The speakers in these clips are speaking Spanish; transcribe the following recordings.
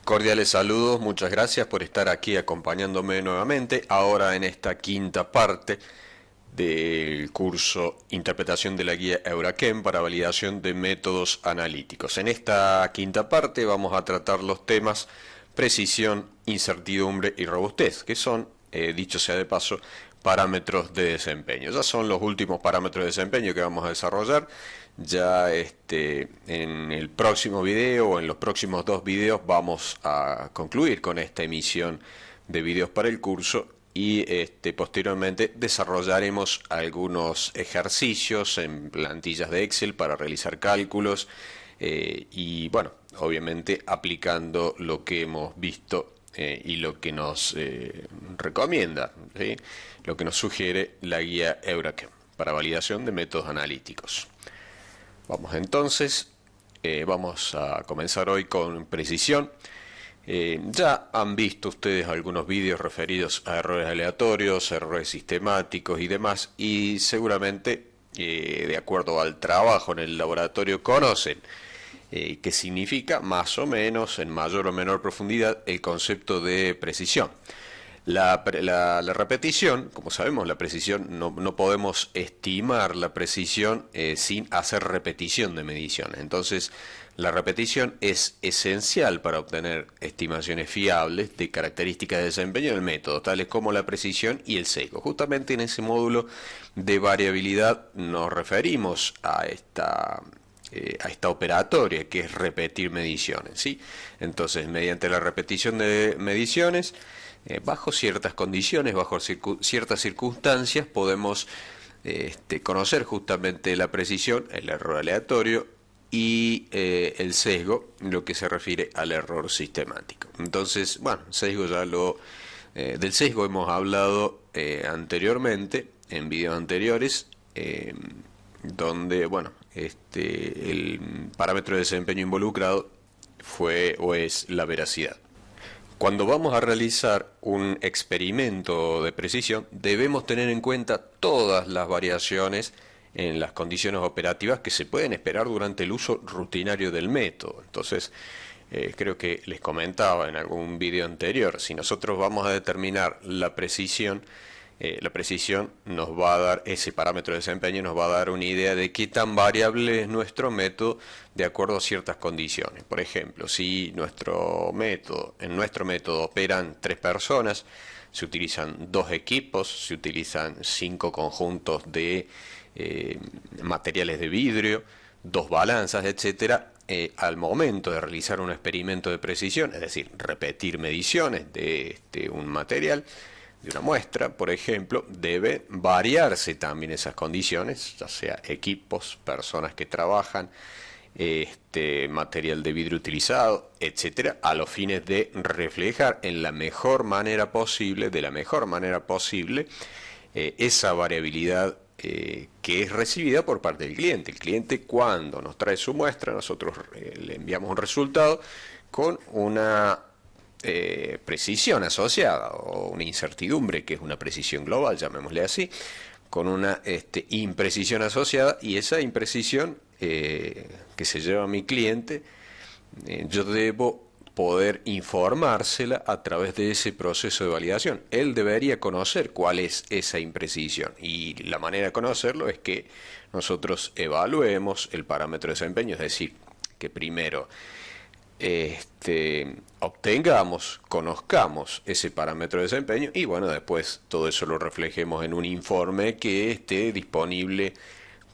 Cordiales saludos, muchas gracias por estar aquí acompañándome nuevamente, ahora en esta quinta parte del curso Interpretación de la guía Eurachem para validación de métodos analíticos. En esta quinta parte vamos a tratar los temas precisión, incertidumbre y robustez, que son, dicho sea de paso, parámetros de desempeño. Ya son los últimos parámetros de desempeño que vamos a desarrollar. Ya en el próximo video o en los próximos dos videos vamos a concluir con esta emisión de videos para el curso y posteriormente desarrollaremos algunos ejercicios en plantillas de Excel para realizar cálculos y bueno, obviamente aplicando lo que hemos visto y lo que nos recomienda, ¿sí? Lo que nos sugiere la guía Eurachem para validación de métodos analíticos. Vamos entonces, vamos a comenzar hoy con precisión. Ya han visto ustedes algunos vídeos referidos a errores aleatorios, errores sistemáticos y demás, y seguramente, de acuerdo al trabajo en el laboratorio, conocen qué significa más o menos, en mayor o menor profundidad, el concepto de precisión. La repetición, como sabemos, la precisión, no podemos estimar la precisión sin hacer repetición de mediciones. Entonces, la repetición es esencial para obtener estimaciones fiables de características de desempeño del método, tales como la precisión y el sesgo. Justamente en ese módulo de variabilidad nos referimos a esta operatoria que es repetir mediciones, ¿sí? Entonces, mediante la repetición de mediciones, bajo ciertas condiciones, bajo ciertas circunstancias, podemos conocer justamente la precisión, el error aleatorio y el sesgo, lo que se refiere al error sistemático. Entonces, bueno, del sesgo hemos hablado anteriormente, en videos anteriores, donde, bueno, el parámetro de desempeño involucrado fue o es la veracidad. Cuando vamos a realizar un experimento de precisión, debemos tener en cuenta todas las variaciones en las condiciones operativas que se pueden esperar durante el uso rutinario del método. Entonces, creo que les comentaba en algún video anterior, si nosotros vamos a determinar la precisión nos va a dar, ese parámetro de desempeño nos va a dar una idea de qué tan variable es nuestro método de acuerdo a ciertas condiciones. Por ejemplo, si en nuestro método operan 3 personas, se utilizan 2 equipos, se utilizan 5 conjuntos de materiales de vidrio, 2 balanzas, etcétera. Al momento de realizar un experimento de precisión, es decir, repetir mediciones de un material, de una muestra, por ejemplo, debe variarse también esas condiciones, ya sea equipos, personas que trabajan, material de vidrio utilizado, etcétera, a los fines de reflejar en la mejor manera posible, esa variabilidad que es recibida por parte del cliente. El cliente, cuando nos trae su muestra, nosotros le enviamos un resultado con una precisión asociada, o una incertidumbre, que es una precisión global, llamémosle así, con una imprecisión asociada, y esa imprecisión que se lleva a mi cliente, yo debo poder informársela a través de ese proceso de validación. Él debería conocer cuál es esa imprecisión, y la manera de conocerlo es que nosotros evaluemos el parámetro de desempeño, es decir, que primero conozcamos ese parámetro de desempeño, y bueno, después todo eso lo reflejemos en un informe que esté disponible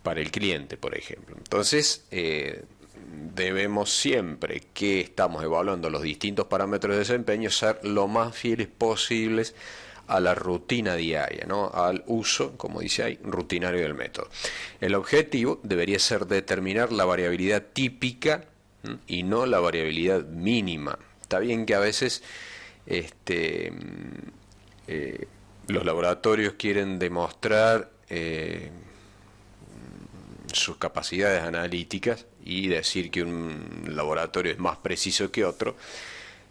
para el cliente, por ejemplo. Entonces, debemos, siempre que estamos evaluando los distintos parámetros de desempeño, ser lo más fieles posibles a la rutina diaria, ¿no? Al uso, como dice ahí, rutinario del método. El objetivo debería ser determinar la variabilidad típica y no la variabilidad mínima. Está bien que a veces los laboratorios quieren demostrar sus capacidades analíticas y decir que un laboratorio es más preciso que otro.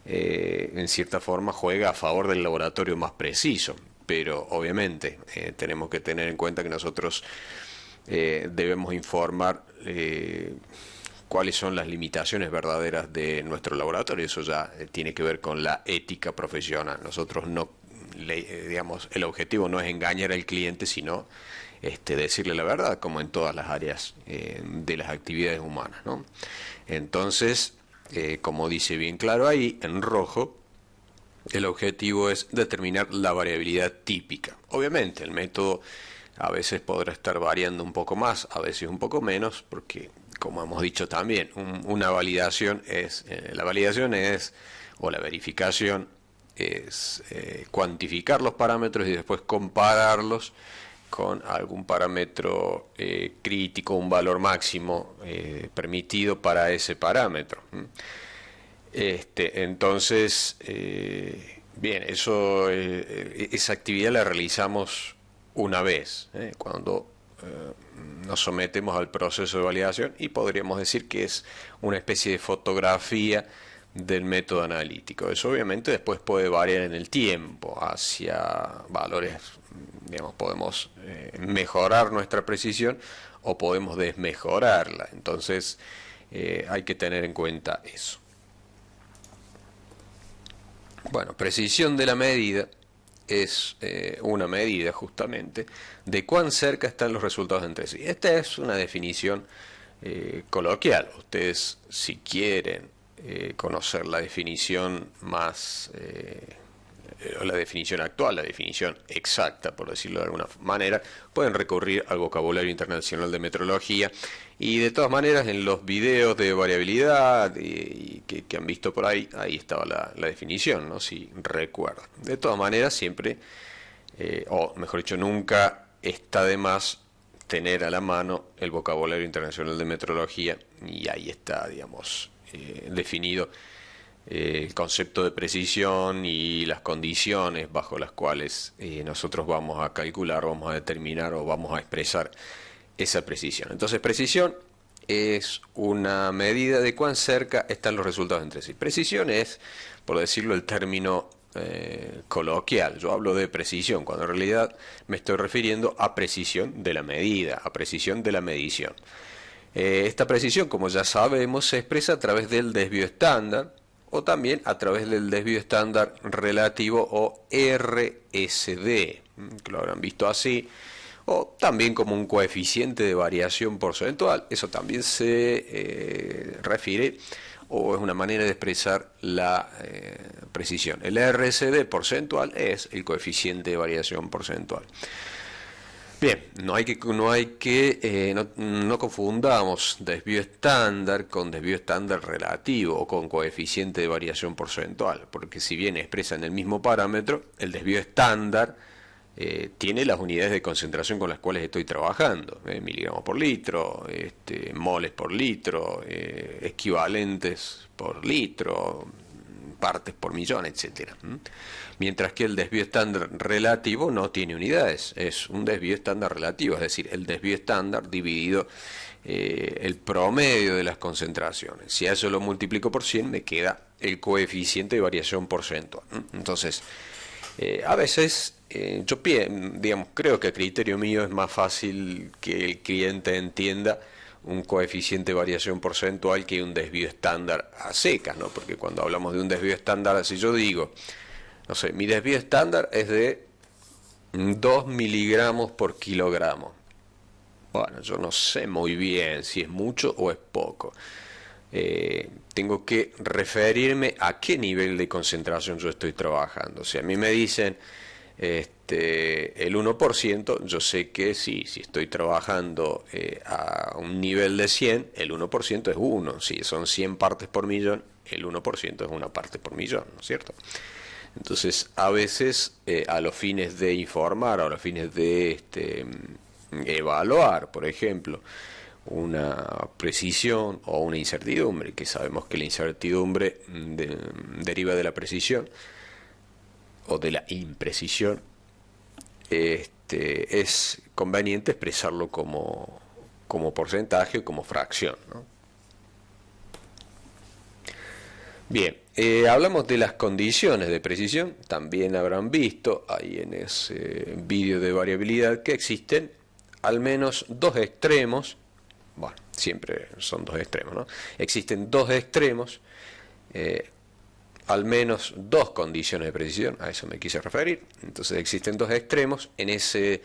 En cierta forma juega a favor del laboratorio más preciso, pero obviamente tenemos que tener en cuenta que nosotros debemos informar cuáles son las limitaciones verdaderas de nuestro laboratorio. Eso ya tiene que ver con la ética profesional. Nosotros no, digamos, el objetivo no es engañar al cliente, sino decirle la verdad, como en todas las áreas de las actividades humanas, ¿no? Entonces, como dice bien claro ahí, en rojo, el objetivo es determinar la variabilidad típica. Obviamente, el método a veces podrá estar variando un poco más, a veces un poco menos, porque, como hemos dicho también, una validación es, o la verificación es cuantificar los parámetros y después compararlos con algún parámetro crítico, un valor máximo permitido para ese parámetro. Entonces, bien, esa actividad la realizamos una vez, cuando nos sometemos al proceso de validación, y podríamos decir que es una especie de fotografía del método analítico. Eso obviamente después puede variar en el tiempo hacia valores, digamos, podemos mejorar nuestra precisión o podemos desmejorarla. Entonces hay que tener en cuenta eso. Bueno, precisión de la medida es una medida justamente de cuán cerca están los resultados entre sí. Esta es una definición coloquial. Ustedes, si quieren conocer la definición más, la definición actual, la definición exacta, por decirlo de alguna manera, pueden recurrir al vocabulario internacional de metrología, y de todas maneras en los videos de variabilidad que han visto por ahí, ahí estaba la definición, ¿no? Si recuerdan. De todas maneras, siempre, o mejor dicho, nunca está de más tener a la mano el vocabulario internacional de metrología, y ahí está, digamos, definido el concepto de precisión y las condiciones bajo las cuales nosotros vamos a calcular, vamos a determinar o vamos a expresar esa precisión. Entonces, precisión es una medida de cuán cerca están los resultados entre sí. Precisión es, por decirlo, el término coloquial. Yo hablo de precisión cuando en realidad me estoy refiriendo a precisión de la medida, a precisión de la medición. Esta precisión, como ya sabemos, se expresa a través del desvío estándar o también a través del desvío estándar relativo, o RSD, que lo habrán visto así, o también como un coeficiente de variación porcentual. Eso también se refiere, o es una manera de expresar la precisión. El RSD porcentual es el coeficiente de variación porcentual. Bien, no confundamos desvío estándar con desvío estándar relativo o con coeficiente de variación porcentual, porque si bien expresan el mismo parámetro, el desvío estándar tiene las unidades de concentración con las cuales estoy trabajando, miligramos por litro, moles por litro, equivalentes por litro, partes por millón, etcétera. Mientras que el desvío estándar relativo no tiene unidades, es un desvío estándar relativo, es decir, el desvío estándar dividido el promedio de las concentraciones. Si a eso lo multiplico por 100, me queda el coeficiente de variación porcentual. Entonces, a veces digamos, creo que a criterio mío es más fácil que el cliente entienda un coeficiente de variación porcentual que un desvío estándar a secas, ¿no? Porque cuando hablamos de un desvío estándar, si yo digo, no sé, mi desvío estándar es de 2 miligramos por kilogramo. Bueno, yo no sé muy bien si es mucho o es poco. Tengo que referirme a qué nivel de concentración yo estoy trabajando. Si a mí me dicen el 1%, yo sé que si estoy trabajando a un nivel de 100, el 1% es 1. Si son 100 partes por millón, el 1% es una parte por millón, ¿no es cierto? Entonces, a veces, a los fines de informar, a los fines de evaluar, por ejemplo, una precisión o una incertidumbre, que sabemos que la incertidumbre deriva de la precisión o de la imprecisión, es conveniente expresarlo como porcentaje o como fracción, ¿no? Bien, hablamos de las condiciones de precisión. También habrán visto ahí en ese vídeo de variabilidad que existen al menos dos extremos. Bueno, siempre son dos extremos, ¿no? Existen dos extremos, al menos dos condiciones de precisión, a eso me quise referir. Entonces existen dos extremos en ese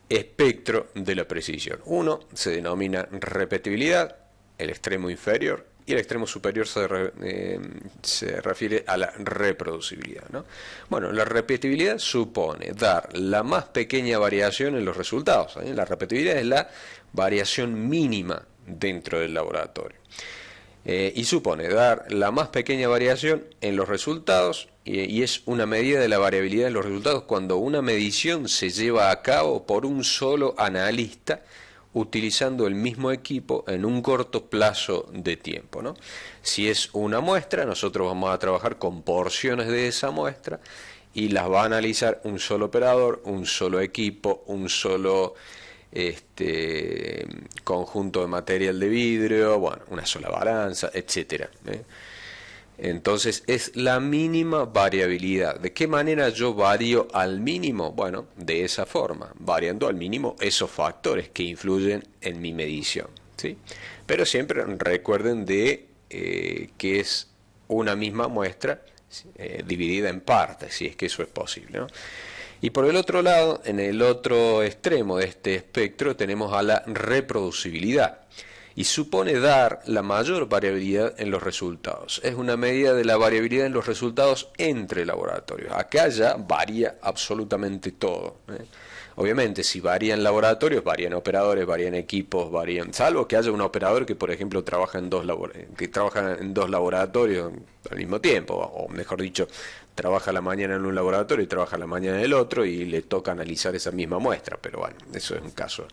espectro de la precisión. Uno se denomina repetibilidad, el extremo inferior, y el extremo superior se refiere a la reproducibilidad, ¿no? Bueno, la repetibilidad supone dar la más pequeña variación en los resultados, ¿eh? La repetibilidad es la variación mínima dentro del laboratorio. Y supone dar la más pequeña variación en los resultados, y es una medida de la variabilidad en los resultados cuando una medición se lleva a cabo por un solo analista utilizando el mismo equipo en un corto plazo de tiempo, ¿no? Si es una muestra, nosotros vamos a trabajar con porciones de esa muestra y las va a analizar un solo operador, un solo equipo, un solo conjunto de material de vidrio, bueno, una sola balanza, etcétera, ¿eh? Entonces es la mínima variabilidad. ¿De qué manera yo varío al mínimo? Bueno, de esa forma, variando al mínimo esos factores que influyen en mi medición, ¿sí? Pero siempre recuerden de que es una misma muestra dividida en partes, si es que eso es posible, ¿no? Y por el otro lado, en el otro extremo de este espectro, tenemos a la reproducibilidad. Y supone dar la mayor variabilidad en los resultados. Es una medida de la variabilidad en los resultados entre laboratorios. Acá ya varía absolutamente todo, ¿eh? Obviamente, si varían laboratorios, varían operadores, varían equipos, varían, salvo que haya un operador que, por ejemplo, trabaja en dos laboratorios al mismo tiempo, o mejor dicho, trabaja a la mañana en un laboratorio y trabaja a la mañana en el otro y le toca analizar esa misma muestra, pero bueno, eso es un caso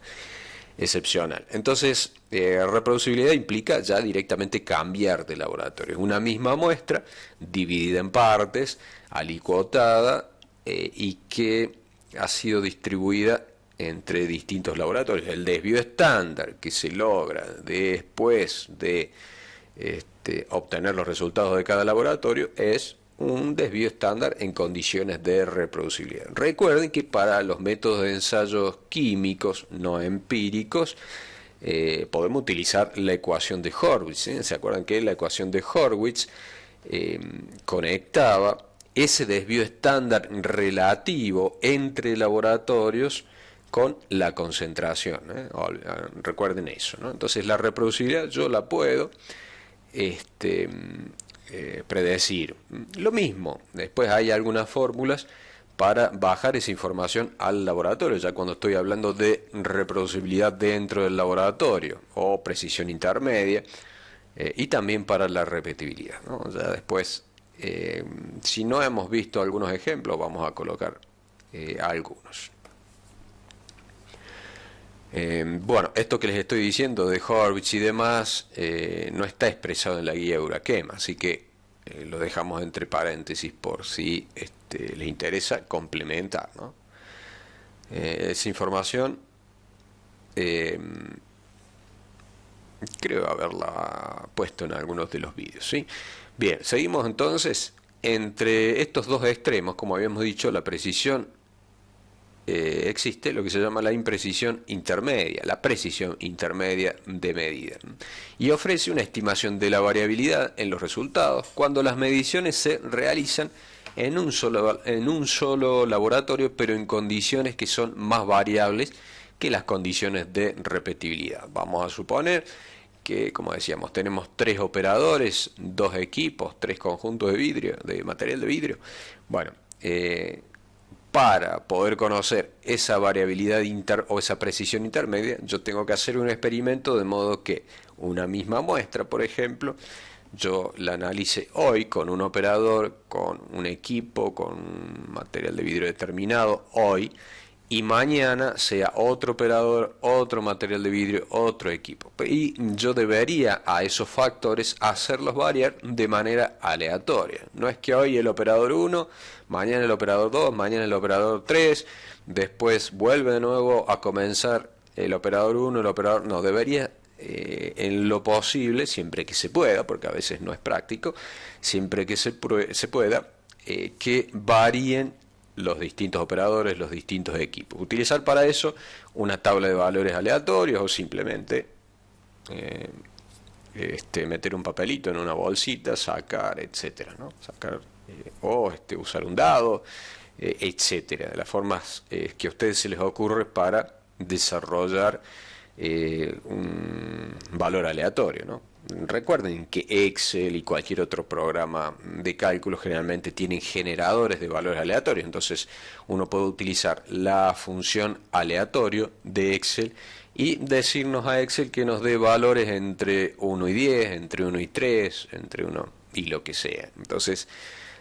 excepcional. Entonces, reproducibilidad implica ya directamente cambiar de laboratorio. Es una misma muestra dividida en partes, alicuotada y que ha sido distribuida entre distintos laboratorios. El desvío estándar que se logra después de obtener los resultados de cada laboratorio es un desvío estándar en condiciones de reproducibilidad. Recuerden que para los métodos de ensayos químicos no empíricos podemos utilizar la ecuación de Horwitz, ¿eh? ¿Se acuerdan que la ecuación de Horwitz conectaba ese desvío estándar relativo entre laboratorios con la concentración, ¿eh? Recuerden eso, ¿no? Entonces la reproducibilidad yo la puedo predecir. Lo mismo, después hay algunas fórmulas para bajar esa información al laboratorio, ya cuando estoy hablando de reproducibilidad dentro del laboratorio o precisión intermedia, y también para la repetibilidad, ¿no? Ya después, si no hemos visto algunos ejemplos, vamos a colocar algunos. Bueno, esto que les estoy diciendo de Horwitz y demás no está expresado en la guía Eurachem, así que lo dejamos entre paréntesis por si les interesa complementar, ¿no? Esa información creo haberla puesto en algunos de los vídeos, ¿sí? Bien, seguimos entonces. Entre estos dos extremos, como habíamos dicho, la precisión, existe lo que se llama la imprecisión intermedia, la precisión intermedia de medida, y ofrece una estimación de la variabilidad en los resultados cuando las mediciones se realizan en un solo laboratorio, pero en condiciones que son más variables que las condiciones de repetibilidad. Vamos a suponer que, como decíamos, tenemos 3 operadores, 2 equipos, 3 conjuntos de vidrio, de material de vidrio. Bueno, para poder conocer esa variabilidad o esa precisión intermedia, yo tengo que hacer un experimento de modo que una misma muestra, por ejemplo, yo la analice hoy con un operador, con un equipo, con un material de vidrio determinado hoy, y mañana sea otro operador, otro material de vidrio, otro equipo. Y yo debería a esos factores hacerlos variar de manera aleatoria. No es que hoy el operador 1, mañana el operador 2, mañana el operador 3, después vuelve de nuevo a comenzar el operador 1, el operador... No, debería en lo posible, siempre que se pueda, porque a veces no es práctico, siempre que se pueda, que varíen los distintos operadores, los distintos equipos. Utilizar para eso una tabla de valores aleatorios o simplemente eh, meter un papelito en una bolsita, sacar, etcétera, ¿no? Sacar o usar un dado, etcétera, de las formas que a ustedes se les ocurre para desarrollar un valor aleatorio, ¿no? Recuerden que Excel y cualquier otro programa de cálculo generalmente tienen generadores de valores aleatorios, entonces uno puede utilizar la función aleatorio de Excel y decirnos a Excel que nos dé valores entre 1 y 10, entre 1 y 3, entre 1 y lo que sea. Entonces,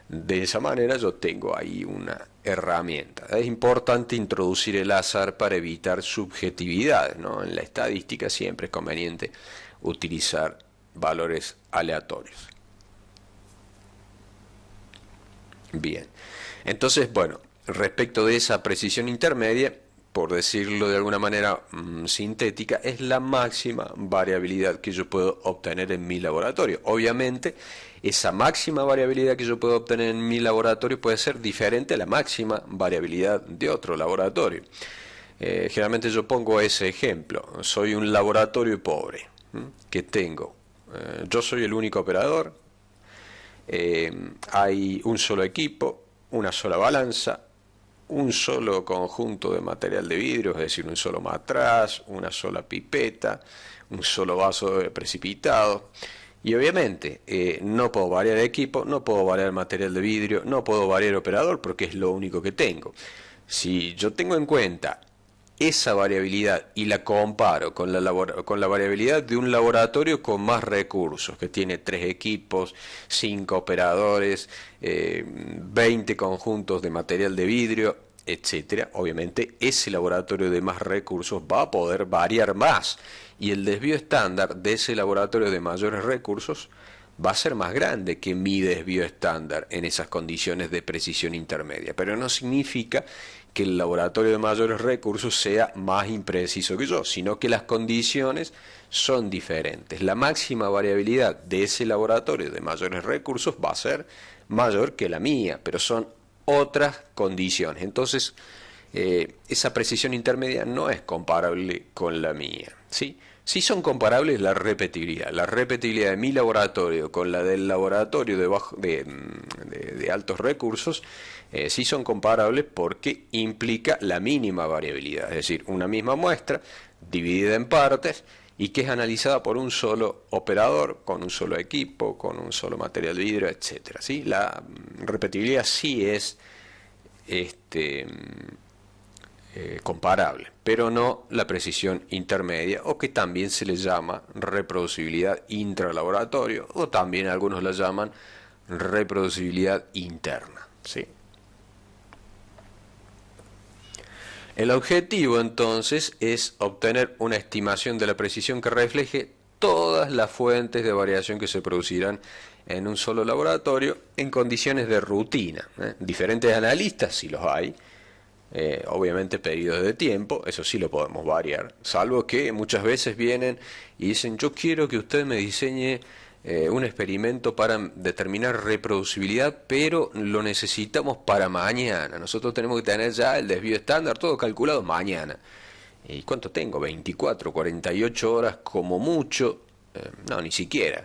de esa manera yo tengo ahí una herramienta. Es importante introducir el azar para evitar subjetividades, ¿no? En la estadística siempre es conveniente utilizar valores aleatorios. Bien, entonces, bueno, respecto de esa precisión intermedia, por decirlo de alguna manera sintética, es la máxima variabilidad que yo puedo obtener en mi laboratorio. Obviamente, esa máxima variabilidad que yo puedo obtener en mi laboratorio puede ser diferente a la máxima variabilidad de otro laboratorio. Generalmente yo pongo ese ejemplo. Soy un laboratorio pobre, que tengo. Yo soy el único operador, hay un solo equipo, una sola balanza, un solo conjunto de material de vidrio, es decir, un solo matraz, una sola pipeta, un solo vaso precipitado. Y obviamente no puedo variar el equipo, no puedo variar el material de vidrio, no puedo variar el operador porque es lo único que tengo. Si yo tengo en cuenta esa variabilidad y la comparo con la variabilidad de un laboratorio con más recursos, que tiene 3 equipos, 5 operadores, 20 conjuntos de material de vidrio, etcétera, obviamente ese laboratorio de más recursos va a poder variar más y el desvío estándar de ese laboratorio de mayores recursos va a ser más grande que mi desvío estándar en esas condiciones de precisión intermedia, pero no significa que el laboratorio de mayores recursos sea más impreciso que yo, sino que las condiciones son diferentes. La máxima variabilidad de ese laboratorio de mayores recursos va a ser mayor que la mía, pero son otras condiciones. Entonces, esa precisión intermedia no es comparable con la mía, ¿sí? Sí son comparables la repetibilidad de mi laboratorio con la del laboratorio de altos recursos, sí son comparables porque implica la mínima variabilidad, es decir, una misma muestra dividida en partes y que es analizada por un solo operador, con un solo equipo, con un solo material de vidrio, etcétera, ¿sí? La repetibilidad sí es comparable, pero no la precisión intermedia, o que también se le llama reproducibilidad intralaboratorio, o también algunos la llaman reproducibilidad interna, ¿sí? El objetivo entonces es obtener una estimación de la precisión que refleje todas las fuentes de variación que se producirán en un solo laboratorio en condiciones de rutina, ¿eh? Diferentes analistas, si los hay, obviamente periodos de tiempo, eso sí lo podemos variar, salvo que muchas veces vienen y dicen yo quiero que usted me diseñe un experimento para determinar reproducibilidad, pero lo necesitamos para mañana, nosotros tenemos que tener ya el desvío estándar todo calculado mañana. ¿Y cuánto tengo? 24, 48 horas como mucho, no, ni siquiera,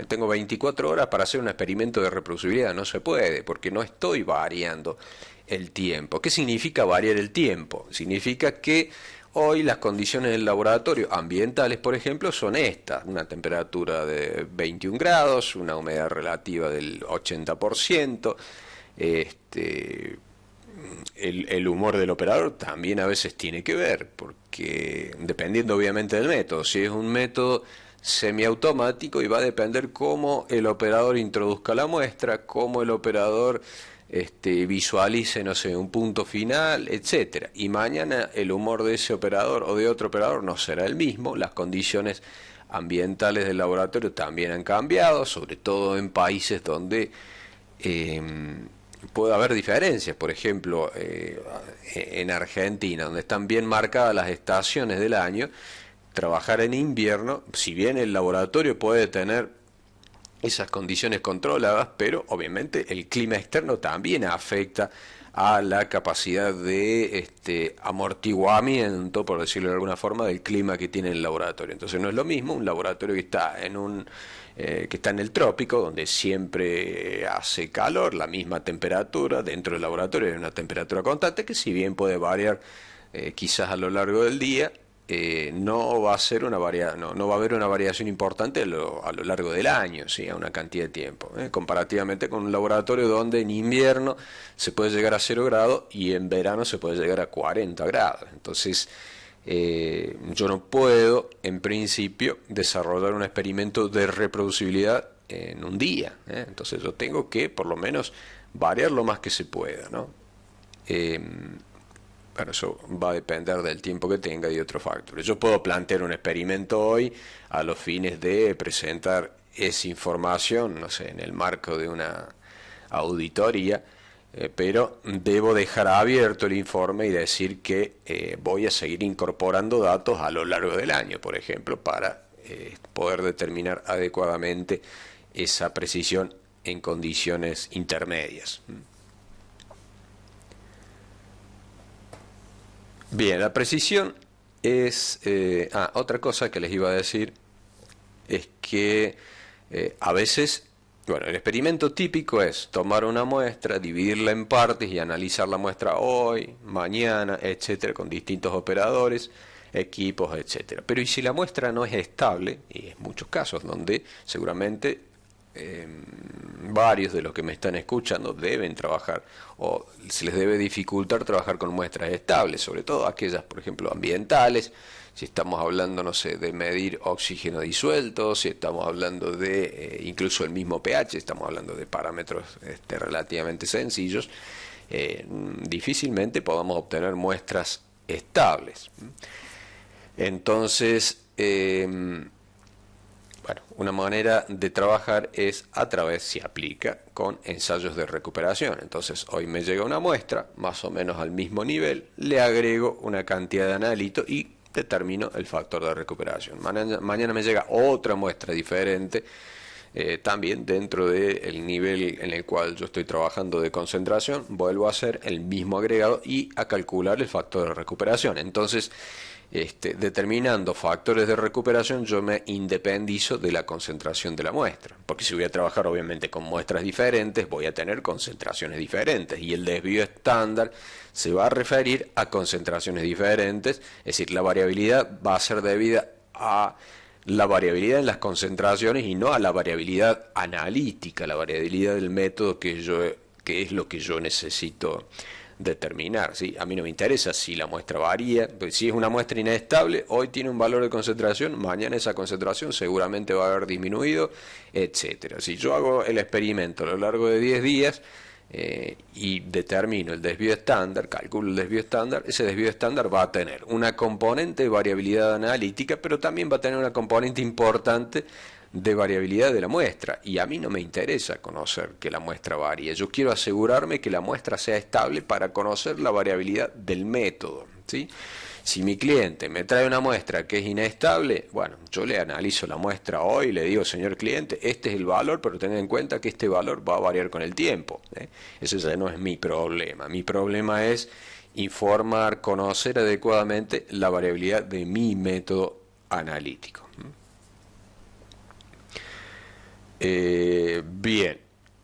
tengo 24 horas para hacer un experimento de reproducibilidad, no se puede, porque no estoy variando el tiempo. ¿Qué significa variar el tiempo? Significa que hoy las condiciones del laboratorio ambientales, por ejemplo, son estas: una temperatura de 21 grados, una humedad relativa del 80%, el humor del operador también a veces tiene que ver, porque dependiendo obviamente del método, si es un método semiautomático y va a depender cómo el operador introduzca la muestra, cómo el operador visualice, no sé, un punto final, etcétera. Y mañana el humor de ese operador o de otro operador no será el mismo, las condiciones ambientales del laboratorio también han cambiado, sobre todo en países donde puede haber diferencias. Por ejemplo, en Argentina, donde están bien marcadas las estaciones del año, trabajar en invierno, si bien el laboratorio puede tener esas condiciones controladas, pero obviamente el clima externo también afecta a la capacidad de amortiguamiento, por decirlo de alguna forma, del clima que tiene el laboratorio. Entonces no es lo mismo un laboratorio que está que está en el trópico, donde siempre hace calor, la misma temperatura, dentro del laboratorio hay una temperatura constante que si bien puede variar quizás a lo largo del día, no va a ser no va a haber una variación importante a lo largo del año, ¿sí? A una cantidad de tiempo, comparativamente con un laboratorio donde en invierno se puede llegar a 0 grados y en verano se puede llegar a 40 grados. Entonces, yo no puedo, en principio, desarrollar un experimento de reproducibilidad en un día, entonces yo tengo que, por lo menos, variar lo más que se pueda, ¿no? Eh, bueno, eso va a depender del tiempo que tenga y de otros factores. Yo puedo plantear un experimento hoy a los fines de presentar esa información, no sé, en el marco de una auditoría, pero debo dejar abierto el informe y decir que voy a seguir incorporando datos a lo largo del año, por ejemplo, para poder determinar adecuadamente esa precisión en condiciones intermedias. Bien, la precisión es... otra cosa que les iba a decir es que a veces, bueno, el experimento típico es tomar una muestra, dividirla en partes y analizar la muestra hoy, mañana, etcétera, con distintos operadores, equipos, etcétera. Pero ¿y si la muestra no es estable? Y en muchos casos donde seguramente varios de los que me están escuchando deben trabajar o se les debe dificultar trabajar con muestras estables, sobre todo aquellas, por ejemplo, ambientales. Si estamos hablando, no sé, de medir oxígeno disuelto, si estamos hablando de incluso el mismo pH, estamos hablando de parámetros relativamente sencillos, difícilmente podamos obtener muestras estables. Entonces, bueno, una manera de trabajar es a través, se aplica, con ensayos de recuperación. Entonces, hoy me llega una muestra, más o menos al mismo nivel, le agrego una cantidad de analito y determino el factor de recuperación. Mañana me llega otra muestra diferente, también dentro del nivel en el cual yo estoy trabajando de concentración, vuelvo a hacer el mismo agregado y a calcular el factor de recuperación. Entonces, determinando factores de recuperación, yo me independizo de la concentración de la muestra, porque si voy a trabajar obviamente con muestras diferentes, voy a tener concentraciones diferentes y el desvío estándar se va a referir a concentraciones diferentes, es decir, la variabilidad va a ser debida a la variabilidad en las concentraciones y no a la variabilidad analítica, la variabilidad del método que es lo que yo necesito determinar, ¿sí? A mí no me interesa si la muestra varía, pues si es una muestra inestable, hoy tiene un valor de concentración, mañana esa concentración seguramente va a haber disminuido, etcétera. Si yo hago el experimento a lo largo de 10 días y determino el desvío estándar, calculo el desvío estándar, ese desvío estándar va a tener una componente de variabilidad analítica, pero también va a tener una componente importante de variabilidad de la muestra, y a mí no me interesa conocer que la muestra varíe, yo quiero asegurarme que la muestra sea estable para conocer la variabilidad del método, ¿sí? Si mi cliente me trae una muestra que es inestable, bueno, yo le analizo la muestra hoy y le digo, señor cliente, este es el valor, pero tenga en cuenta que este valor va a variar con el tiempo, ¿eh? Ese ya no es mi problema es informar, conocer adecuadamente la variabilidad de mi método analítico. Bien,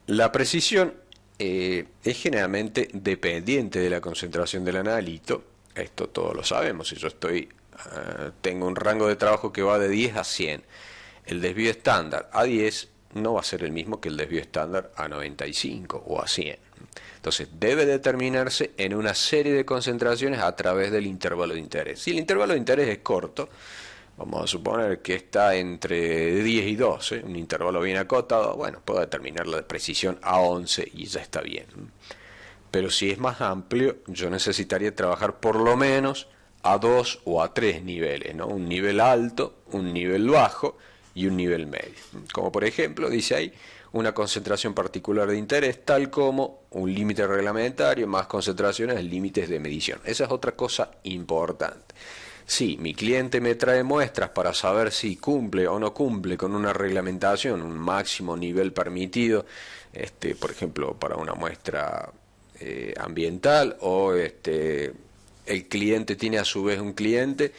la precisión es generalmente dependiente de la concentración del analito, esto todos lo sabemos, si yo tengo un rango de trabajo que va de 10 a 100, el desvío estándar a 10 no va a ser el mismo que el desvío estándar a 95 o a 100. Entonces debe determinarse en una serie de concentraciones a través del intervalo de interés. Si el intervalo de interés es corto, vamos a suponer que está entre 10 y 12, un intervalo bien acotado, bueno, puedo determinar la precisión a 11 y ya está bien. Pero si es más amplio, yo necesitaría trabajar por lo menos a 2 o a 3 niveles, ¿no? Un nivel alto, un nivel bajo y un nivel medio. Como por ejemplo, dice ahí, una concentración particular de interés, tal como un límite reglamentario más concentraciones en límites de medición. Esa es otra cosa importante. Sí, mi cliente me trae muestras para saber si cumple o no cumple con una reglamentación, un máximo nivel permitido, por ejemplo, para una muestra ambiental, o el cliente tiene a su vez un cliente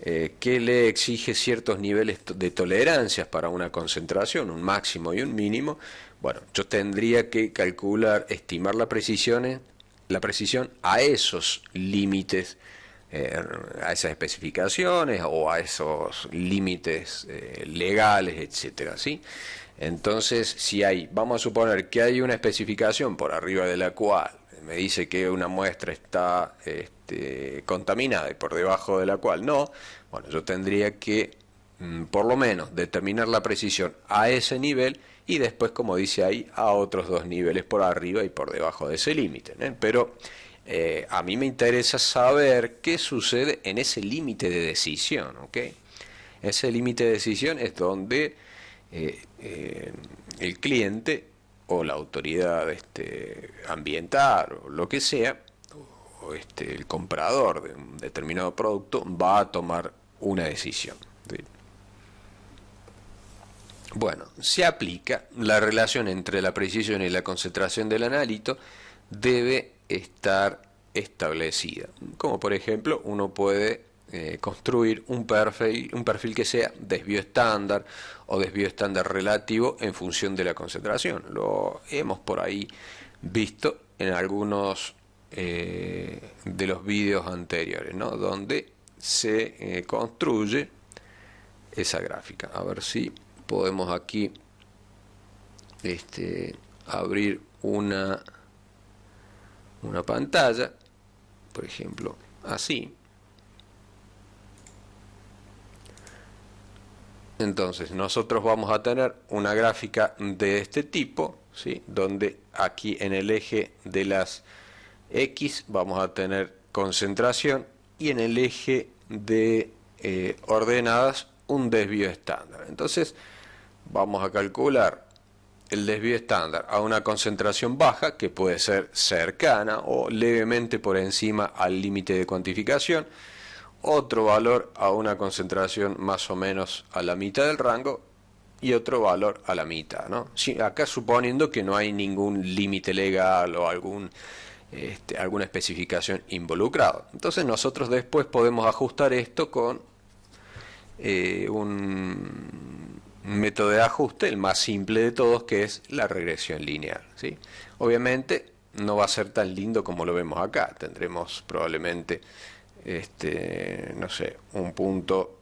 que le exige ciertos niveles de tolerancias para una concentración, un máximo y un mínimo. Bueno, yo tendría que calcular, estimar la precisión a esos límites, a esas especificaciones o a esos límites legales, etcétera, ¿sí? Entonces, si hay, vamos a suponer que hay una especificación por arriba de la cual me dice que una muestra está contaminada y por debajo de la cual no, bueno, yo tendría que por lo menos determinar la precisión a ese nivel y después, como dice ahí, a otros dos niveles por arriba y por debajo de ese límite, ¿eh? Pero a mí me interesa saber qué sucede en ese límite de decisión, ¿ok? Ese límite de decisión es donde el cliente o la autoridad ambiental o lo que sea, o el comprador de un determinado producto va a tomar una decisión, ¿sí? Bueno, se aplica la relación entre la precisión y la concentración del analito debe estar establecida. Como por ejemplo, uno puede construir un perfil que sea desvío estándar o desvío estándar relativo en función de la concentración. Lo hemos por ahí visto en algunos de los vídeos anteriores, ¿no? Donde se construye esa gráfica. A ver si podemos aquí abrir una pantalla, por ejemplo, así. Entonces nosotros vamos a tener una gráfica de este tipo, ¿sí? Donde aquí en el eje de las X vamos a tener concentración y en el eje de ordenadas un desvío estándar. Entonces vamos a calcular el desvío estándar a una concentración baja, que puede ser cercana o levemente por encima al límite de cuantificación, otro valor a una concentración más o menos a la mitad del rango y otro valor a la mitad, ¿no? Sí, acá suponiendo que no hay ningún límite legal o alguna especificación involucrado. Entonces nosotros después podemos ajustar esto con un método de ajuste, el más simple de todos, que es la regresión lineal, ¿sí? Obviamente no va a ser tan lindo como lo vemos acá. Tendremos probablemente no sé, un punto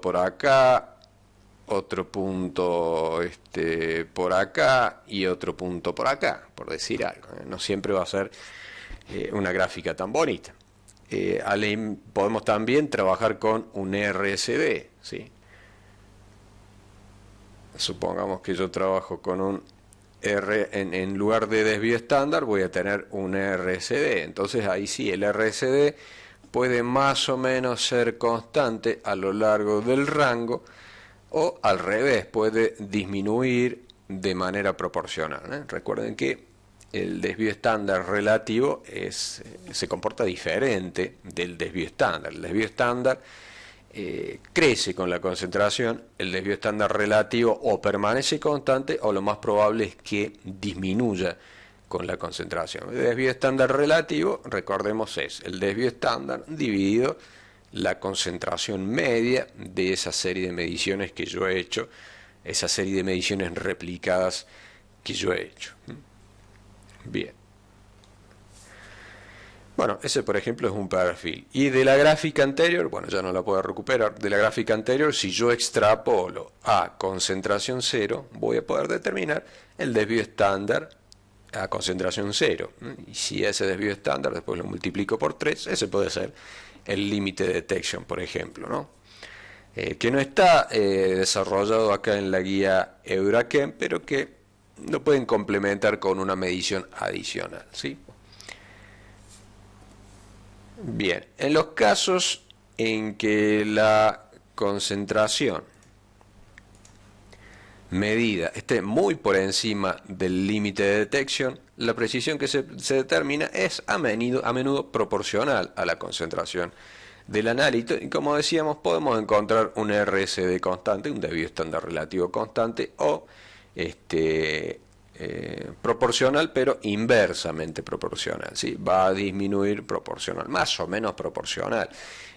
por acá, otro punto por acá y otro punto por acá, por decir algo, ¿eh? No siempre va a ser una gráfica tan bonita. Podemos también trabajar con un RSD, ¿sí? Supongamos que yo trabajo con un en lugar de desvío estándar voy a tener un RSD. Entonces ahí sí, el RSD puede más o menos ser constante a lo largo del rango, o al revés, puede disminuir de manera proporcional, ¿eh? Recuerden que el desvío estándar relativo se comporta diferente del desvío estándar. El desvío estándar crece con la concentración, el desvío estándar relativo o permanece constante o lo más probable es que disminuya con la concentración. El desvío estándar relativo, recordemos, es el desvío estándar dividido la concentración media de esa serie de mediciones que yo he hecho, esa serie de mediciones replicadas que yo he hecho. Bien. Bueno, ese por ejemplo es un perfil. Y de la gráfica anterior, bueno, ya no la puedo recuperar, de la gráfica anterior, si yo extrapolo a concentración cero, voy a poder determinar el desvío estándar a concentración cero. Y si ese desvío estándar después lo multiplico por 3, ese puede ser el límite de detection, por ejemplo, ¿no? Que no está desarrollado acá en la guía Eurachem, pero que lo pueden complementar con una medición adicional, ¿sí? Bien, en los casos en que la concentración medida esté muy por encima del límite de detección, la precisión que se determina es a menudo proporcional a la concentración del analito, y como decíamos, podemos encontrar un RSD constante, un desvío estándar relativo constante, o proporcional, pero inversamente proporcional, ¿sí? Va a disminuir proporcional, más o menos proporcional.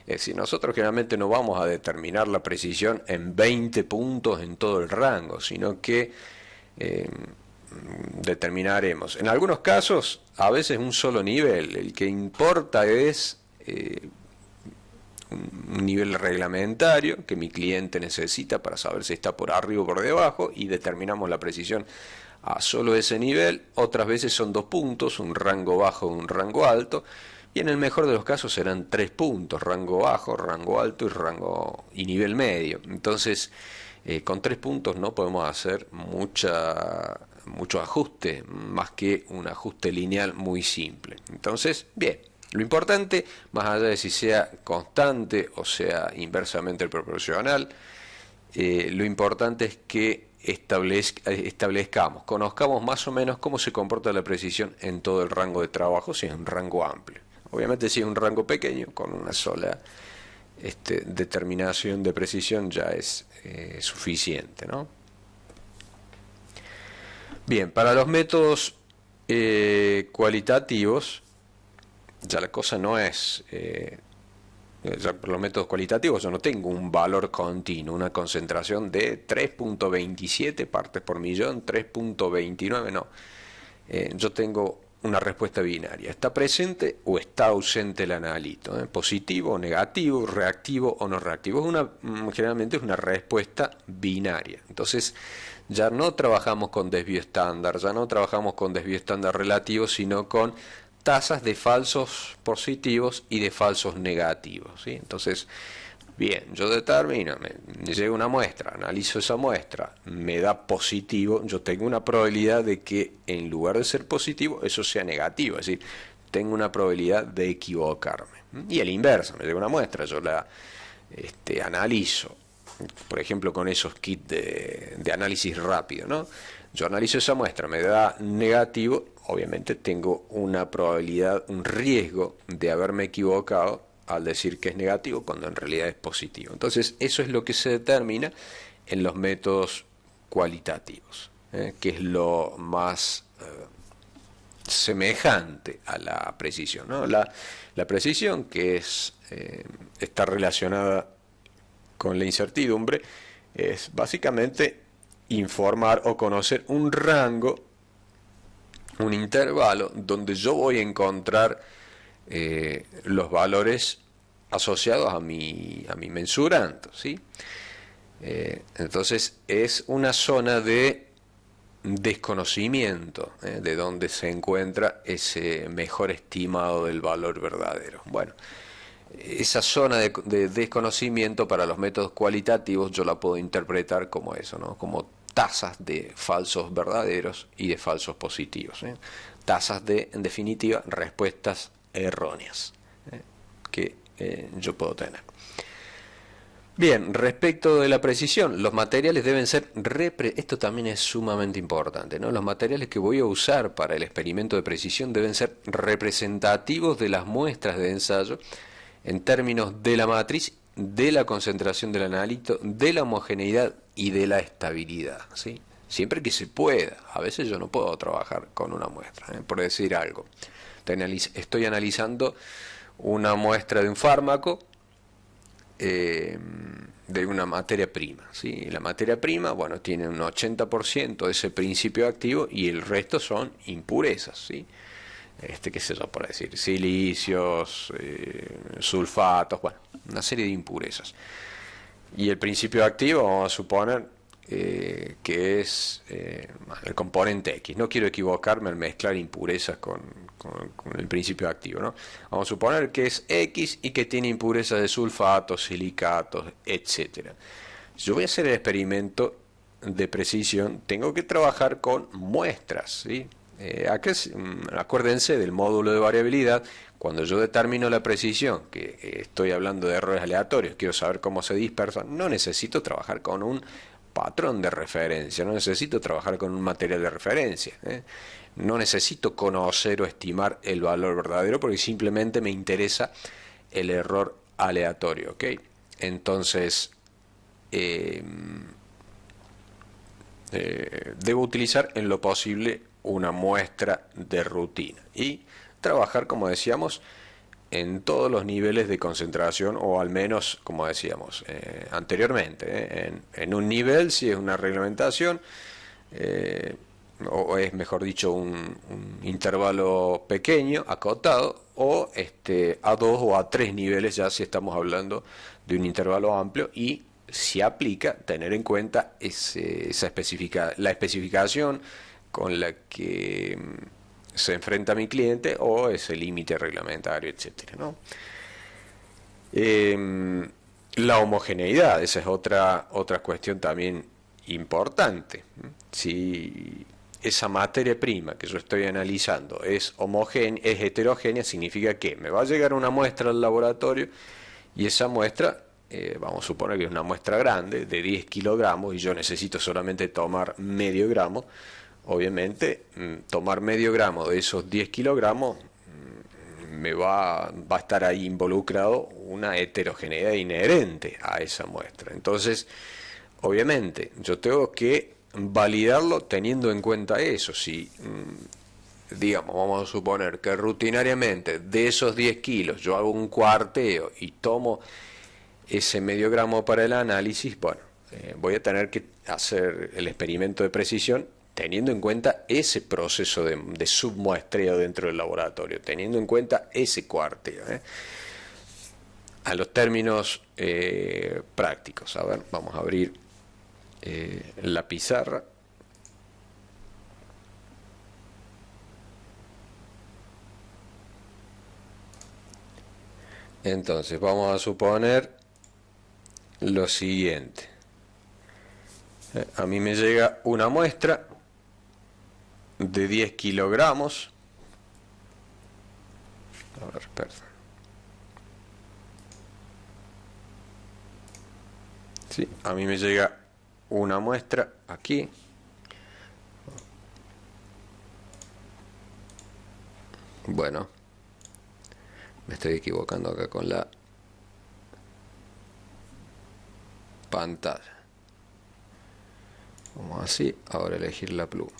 Es decir, nosotros generalmente no vamos a determinar la precisión en 20 puntos en todo el rango, sino que determinaremos, en algunos casos, a veces un solo nivel. El que importa es un nivel reglamentario que mi cliente necesita para saber si está por arriba o por debajo, y determinamos la precisión a solo ese nivel. Otras veces son 2 puntos, un rango bajo, un rango alto, y en el mejor de los casos serán 3 puntos, rango bajo, rango alto y nivel medio. Entonces, con 3 puntos no podemos hacer mucho ajuste, más que un ajuste lineal muy simple. Entonces, bien, lo importante, más allá de si sea constante o sea inversamente proporcional, lo importante es que establezcamos, conozcamos más o menos cómo se comporta la precisión en todo el rango de trabajo, si es un rango amplio. Obviamente, si es un rango pequeño, con una sola determinación de precisión ya es suficiente, ¿no? Bien, para los métodos cualitativos, ya la cosa no es... ya por los métodos cualitativos yo no tengo un valor continuo, una concentración de 3.27 partes por millón, 3.29, no. Yo tengo una respuesta binaria: está presente o está ausente el analito, positivo o negativo, reactivo o no reactivo. Generalmente es una respuesta binaria. Entonces ya no trabajamos con desvío estándar, ya no trabajamos con desvío estándar relativo, sino con tasas de falsos positivos y de falsos negativos, ¿sí? Entonces, bien, yo determino, me llega una muestra, analizo esa muestra, me da positivo, yo tengo una probabilidad de que en lugar de ser positivo, eso sea negativo, es decir, tengo una probabilidad de equivocarme. Y el inverso, me llega una muestra, yo la analizo, por ejemplo, con esos kits de análisis rápido, ¿no? Yo analizo esa muestra, me da negativo, obviamente tengo una probabilidad, un riesgo de haberme equivocado al decir que es negativo cuando en realidad es positivo. Entonces, eso es lo que se determina en los métodos cualitativos, que es lo más semejante a la precisión, ¿no? La precisión, que está relacionada con la incertidumbre, es básicamente informar o conocer un rango, un intervalo donde yo voy a encontrar los valores asociados a mi mensurando, ¿sí? Entonces es una zona de desconocimiento, de donde se encuentra ese mejor estimado del valor verdadero. Bueno, esa zona de desconocimiento para los métodos cualitativos yo la puedo interpretar como eso, ¿no? Como tasas de falsos verdaderos y de falsos positivos, tasas de, en definitiva, respuestas erróneas, que yo puedo tener. Bien, respecto de la precisión, los materiales deben ser, esto también es sumamente importante, ¿no? Los materiales que voy a usar para el experimento de precisión deben ser representativos de las muestras de ensayo en términos de la matriz, de la concentración del analito, de la homogeneidad y de la estabilidad, ¿sí? Siempre que se pueda. A veces yo no puedo trabajar con una muestra, por decir algo. Estoy analizando una muestra de un fármaco, de una materia prima, ¿sí? La materia prima, bueno, tiene un 80% de ese principio activo y el resto son impurezas, ¿sí? Qué sé yo, por decir, silicios, sulfatos, bueno, una serie de impurezas. Y el principio activo, vamos a suponer que es el componente X. No quiero equivocarme al mezclar impurezas con el principio activo, ¿no? Vamos a suponer que es X y que tiene impurezas de sulfatos, silicatos, etcétera. Yo voy a hacer el experimento de precisión, tengo que trabajar con muestras, ¿sí? Acuérdense del módulo de variabilidad. Cuando yo determino la precisión, que estoy hablando de errores aleatorios, quiero saber cómo se dispersan, no necesito trabajar con un patrón de referencia, no necesito trabajar con un material de referencia, no necesito conocer o estimar el valor verdadero porque simplemente me interesa el error aleatorio, ¿ok? Entonces, debo utilizar en lo posible una muestra de rutina y trabajar, como decíamos, en todos los niveles de concentración, o al menos, como decíamos anteriormente, en un nivel si es una reglamentación, o es mejor dicho un intervalo pequeño, acotado, o a dos o a tres niveles ya si estamos hablando de un intervalo amplio, y si aplica tener en cuenta la especificación con la que se enfrenta mi cliente o ese límite reglamentario, etcétera, ¿no? La homogeneidad, esa es otra cuestión también importante. Si esa materia prima que yo estoy analizando es heterogénea, significa que me va a llegar una muestra al laboratorio y esa muestra, vamos a suponer que es una muestra grande de 10 kilogramos y yo necesito solamente tomar medio gramo. Obviamente, tomar medio gramo de esos 10 kilogramos me va a estar ahí involucrado una heterogeneidad inherente a esa muestra. Entonces, obviamente, yo tengo que validarlo teniendo en cuenta eso. Si, digamos, vamos a suponer que rutinariamente de esos 10 kilos yo hago un cuarteo y tomo ese medio gramo para el análisis, bueno, voy a tener que hacer el experimento de precisión teniendo en cuenta ese proceso de submuestreo dentro del laboratorio, teniendo en cuenta ese cuarteo. A los términos prácticos, a ver, vamos a abrir la pizarra. Entonces, vamos a suponer lo siguiente. A mí me llega una muestra de 10 kilogramos. A ver, perdón. Sí, a mí me llega una muestra aquí. Bueno, me estoy equivocando acá con la pantalla. Vamos así, ahora elegir la pluma.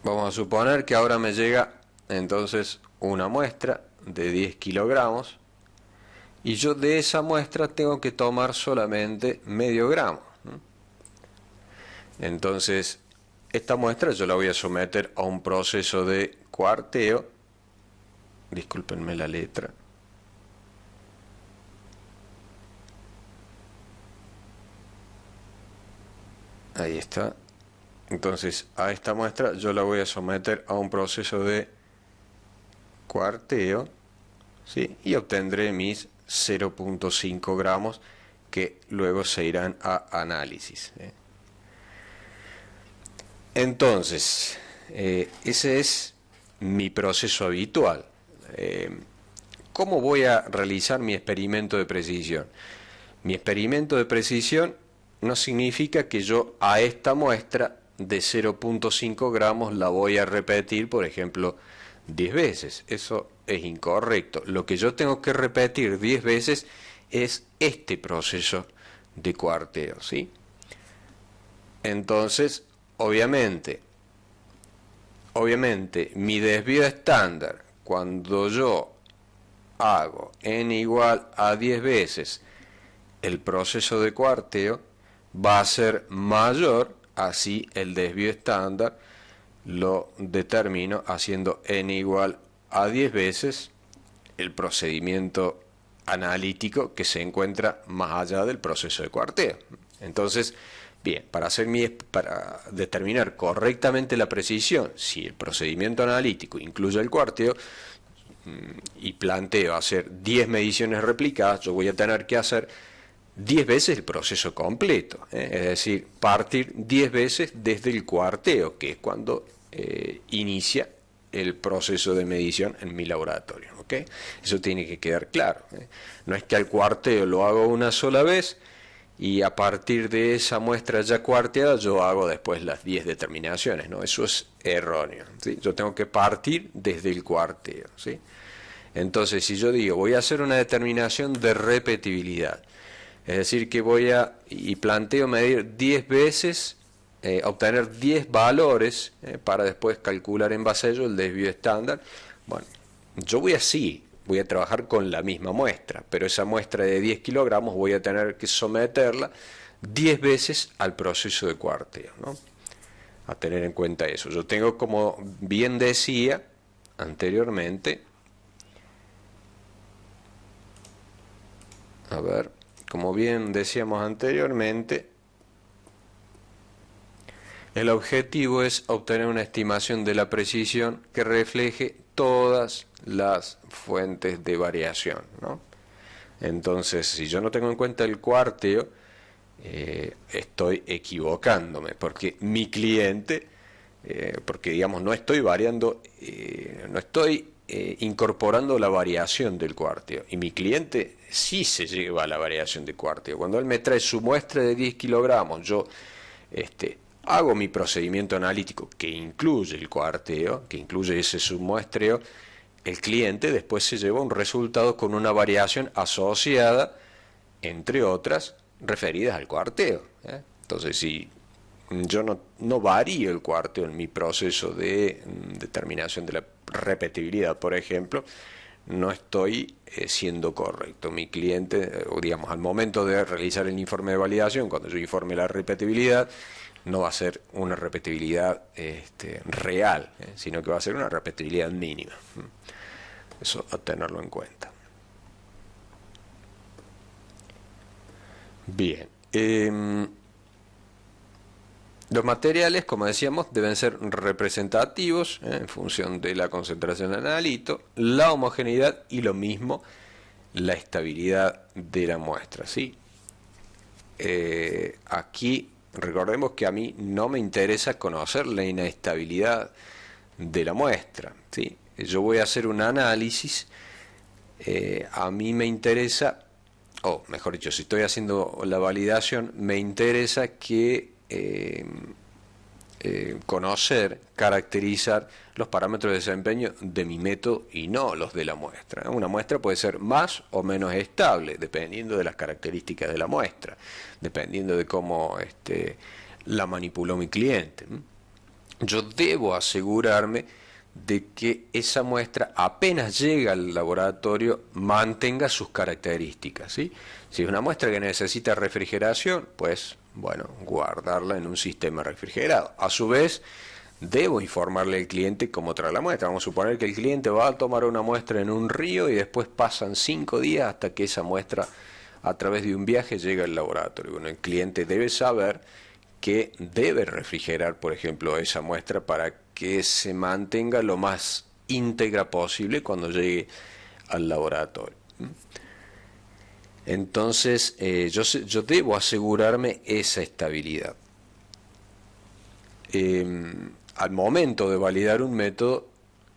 Vamos a suponer que ahora me llega entonces una muestra de 10 kilogramos y yo de esa muestra tengo que tomar solamente medio gramo. Entonces, esta muestra yo la voy a someter a un proceso de cuarteo. Discúlpenme la letra. Ahí está. Entonces, a esta muestra yo la voy a someter a un proceso de cuarteo, ¿sí? Y obtendré mis 0.5 gramos que luego se irán a análisis. Entonces, ese es mi proceso habitual. ¿Cómo voy a realizar mi experimento de precisión? Mi experimento de precisión no significa que yo a esta muestra de 0.5 gramos la voy a repetir, por ejemplo, 10 veces. Eso es incorrecto. Lo que yo tengo que repetir 10 veces es este proceso de cuarteo, ¿sí? Entonces, obviamente, mi desvío estándar, cuando yo hago n igual a 10 veces el proceso de cuarteo, va a ser mayor, así el desvío estándar lo determino haciendo n igual a 10 veces el procedimiento analítico que se encuentra más allá del proceso de cuarteo. Entonces, bien, para determinar correctamente la precisión, si el procedimiento analítico incluye el cuarteo y planteo hacer 10 mediciones replicadas, yo voy a tener que hacer 10 veces el proceso completo, es decir, partir 10 veces desde el cuarteo, que es cuando inicia el proceso de medición en mi laboratorio, ¿ok? Eso tiene que quedar claro. No es que al cuarteo lo hago una sola vez y a partir de esa muestra ya cuarteada yo hago después las 10 determinaciones, ¿no? Eso es erróneo, ¿sí? Yo tengo que partir desde el cuarteo, ¿sí? Entonces, si yo digo, voy a hacer una determinación de repetibilidad, es decir, que y planteo medir 10 veces, obtener 10 valores, para después calcular en base a ello el desvío estándar. Bueno, yo voy a trabajar con la misma muestra, pero esa muestra de 10 kilogramos voy a tener que someterla 10 veces al proceso de cuarteo, ¿no? A tener en cuenta eso. Yo tengo, como bien decía anteriormente, como bien decíamos anteriormente, el objetivo es obtener una estimación de la precisión que refleje todas las fuentes de variación, ¿no? Entonces, si yo no tengo en cuenta el cuarteo, estoy equivocándome, porque mi cliente, porque digamos no estoy variando, no estoy incorporando la variación del cuarteo, y mi cliente sí se lleva a la variación de cuarteo. Cuando él me trae su muestra de 10 kilogramos, yo hago mi procedimiento analítico que incluye el cuarteo, que incluye ese submuestreo. El cliente después se lleva un resultado con una variación asociada, entre otras, referidas al cuarteo, ¿eh? Entonces, si yo no varío el cuarteo en mi proceso de determinación de la repetibilidad, por ejemplo, no estoy siendo correcto. Mi cliente, o digamos, al momento de realizar el informe de validación, cuando yo informe la repetibilidad, no va a ser una repetibilidad real, sino que va a ser una repetibilidad mínima. Eso a tenerlo en cuenta. Bien. Los materiales, como decíamos, deben ser representativos, en función de la concentración del analito, la homogeneidad y lo mismo la estabilidad de la muestra, ¿sí? Aquí recordemos que a mí no me interesa conocer la inestabilidad de la muestra, ¿sí? Yo voy a hacer un análisis, a mí me interesa, o mejor dicho, si estoy haciendo la validación, me interesa que conocer, caracterizar los parámetros de desempeño de mi método y no los de la muestra. Una muestra puede ser más o menos estable, dependiendo de las características de la muestra, dependiendo de cómo la manipuló mi cliente. Yo debo asegurarme de que esa muestra, apenas llega al laboratorio, mantenga sus características, ¿sí? Si es una muestra que necesita refrigeración, pues bueno, guardarla en un sistema refrigerado. A su vez, debo informarle al cliente cómo trae la muestra. Vamos a suponer que el cliente va a tomar una muestra en un río y después pasan 5 días hasta que esa muestra, a través de un viaje, llega al laboratorio. Bueno, el cliente debe saber que debe refrigerar, por ejemplo, esa muestra para que se mantenga lo más íntegra posible cuando llegue al laboratorio. Entonces, yo debo asegurarme esa estabilidad. Al momento de validar un método,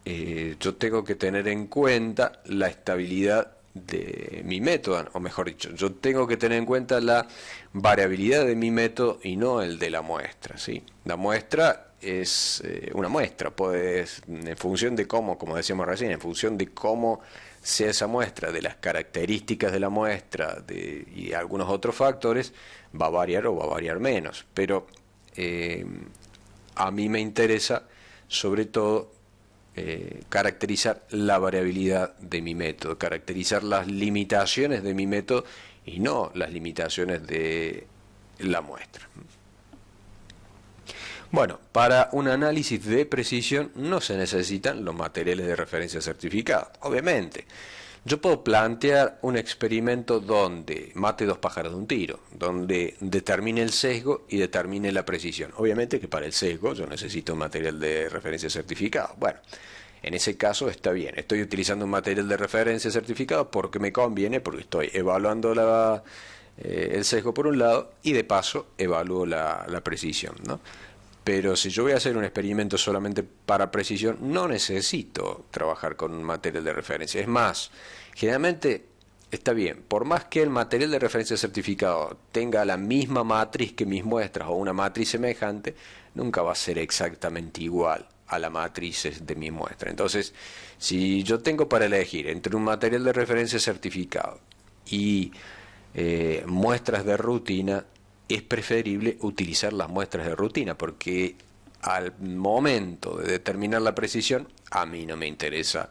yo tengo que tener en cuenta la estabilidad de mi método, o mejor dicho, yo tengo que tener en cuenta la variabilidad de mi método y no el de la muestra, ¿sí? La muestra es una muestra, pues en función de cómo, como decíamos recién, en función de cómo sea esa muestra, de las características de la muestra y algunos otros factores, va a variar o va a variar menos, pero a mí me interesa sobre todo caracterizar la variabilidad de mi método, caracterizar las limitaciones de mi método y no las limitaciones de la muestra. Bueno, para un análisis de precisión no se necesitan los materiales de referencia certificados, obviamente. Yo puedo plantear un experimento donde mate dos pájaros de un tiro, donde determine el sesgo y determine la precisión. Obviamente que para el sesgo yo necesito un material de referencia certificado. Bueno, en ese caso está bien, estoy utilizando un material de referencia certificado porque me conviene, porque estoy evaluando el sesgo por un lado y de paso evalúo la precisión, ¿no? Pero si yo voy a hacer un experimento solamente para precisión, no necesito trabajar con un material de referencia. Es más, generalmente está bien, por más que el material de referencia certificado tenga la misma matriz que mis muestras o una matriz semejante, nunca va a ser exactamente igual a la matriz de mis muestras. Entonces, si yo tengo para elegir entre un material de referencia certificado y muestras de rutina, es preferible utilizar las muestras de rutina, porque al momento de determinar la precisión, a mí no me interesa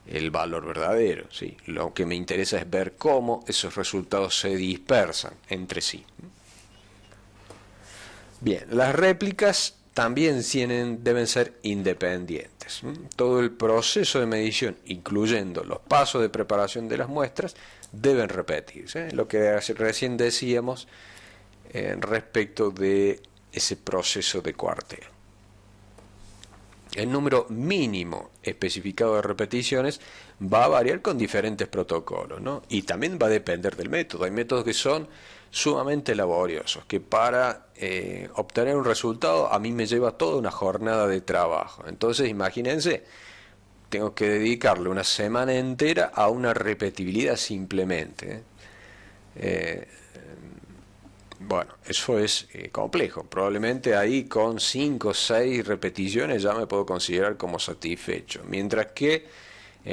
el valor verdadero, ¿sí? Lo que me interesa es ver cómo esos resultados se dispersan entre sí. Bien, las réplicas también deben ser independientes. Todo el proceso de medición, incluyendo los pasos de preparación de las muestras, deben repetirse. Lo que recién decíamos respecto de ese proceso de cuarteo. El número mínimo especificado de repeticiones va a variar con diferentes protocolos, ¿no? Y también va a depender del método. Hay métodos que son sumamente laboriosos, que para obtener un resultado a mí me lleva toda una jornada de trabajo. Entonces, imagínense, tengo que dedicarle una semana entera a una repetibilidad simplemente. Bueno, eso es complejo. Probablemente ahí con 5 o 6 repeticiones ya me puedo considerar como satisfecho. Mientras que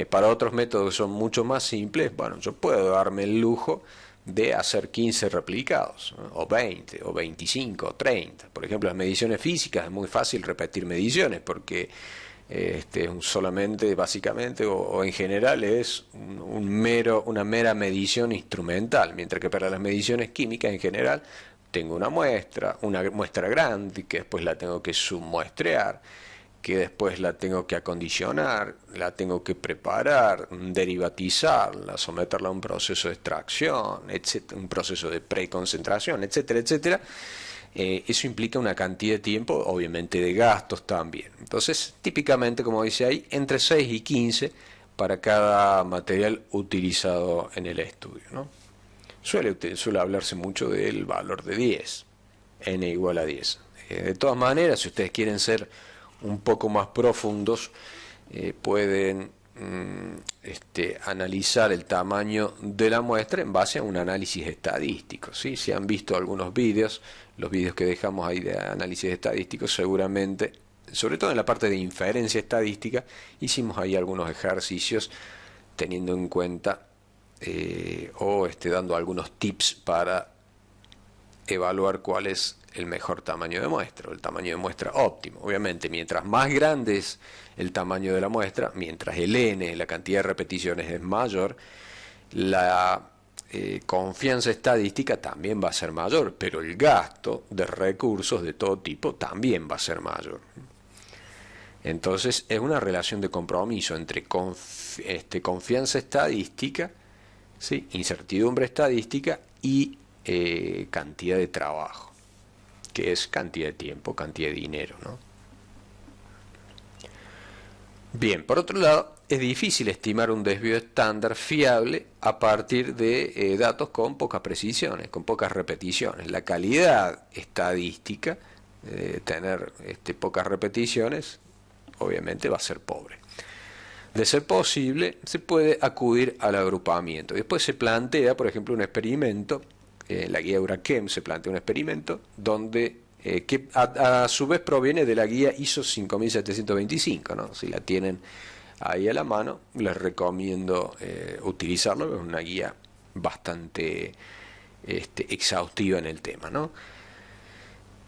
para otros métodos que son mucho más simples, bueno, yo puedo darme el lujo de hacer 15 replicados, ¿no? O 20, o 25, o 30. Por ejemplo, las mediciones físicas es muy fácil repetir mediciones porque solamente, básicamente, o en general es una mera medición instrumental, mientras que para las mediciones químicas en general tengo una muestra grande, que después la tengo que submuestrear, que después la tengo que acondicionar, la tengo que preparar, derivatizarla, someterla a un proceso de extracción, etcétera, un proceso de preconcentración, etcétera, etcétera. Eso implica una cantidad de tiempo, obviamente de gastos también. Entonces, típicamente, como dice ahí, entre 6 y 15 para cada material utilizado en el estudio, ¿no? Suele hablarse mucho del valor de 10, n igual a 10. De todas maneras, si ustedes quieren ser un poco más profundos, pueden analizar el tamaño de la muestra en base a un análisis estadístico, ¿sí? Si han visto algunos vídeos, los vídeos que dejamos ahí de análisis estadístico, seguramente, sobre todo en la parte de inferencia estadística, hicimos ahí algunos ejercicios teniendo en cuenta dando algunos tips para evaluar cuál es el mejor tamaño de muestra, o el tamaño de muestra óptimo. Obviamente, mientras más grande es el tamaño de la muestra, mientras el n, la cantidad de repeticiones, es mayor, la confianza estadística también va a ser mayor, pero el gasto de recursos de todo tipo también va a ser mayor. Entonces, es una relación de compromiso entre confianza estadística, ¿sí?, incertidumbre estadística y cantidad de trabajo, que es cantidad de tiempo, cantidad de dinero, ¿no? Bien, por otro lado, es difícil estimar un desvío estándar fiable a partir de datos con pocas precisiones, con pocas repeticiones. La calidad estadística de tener pocas repeticiones, obviamente va a ser pobre. De ser posible, se puede acudir al agrupamiento. Después se plantea, por ejemplo, un experimento. La guía Eurachem se plantea un experimento donde que a su vez proviene de la guía ISO 5725, ¿no? Si la tienen ahí a la mano, les recomiendo utilizarlo. Es una guía bastante exhaustiva en el tema, ¿no?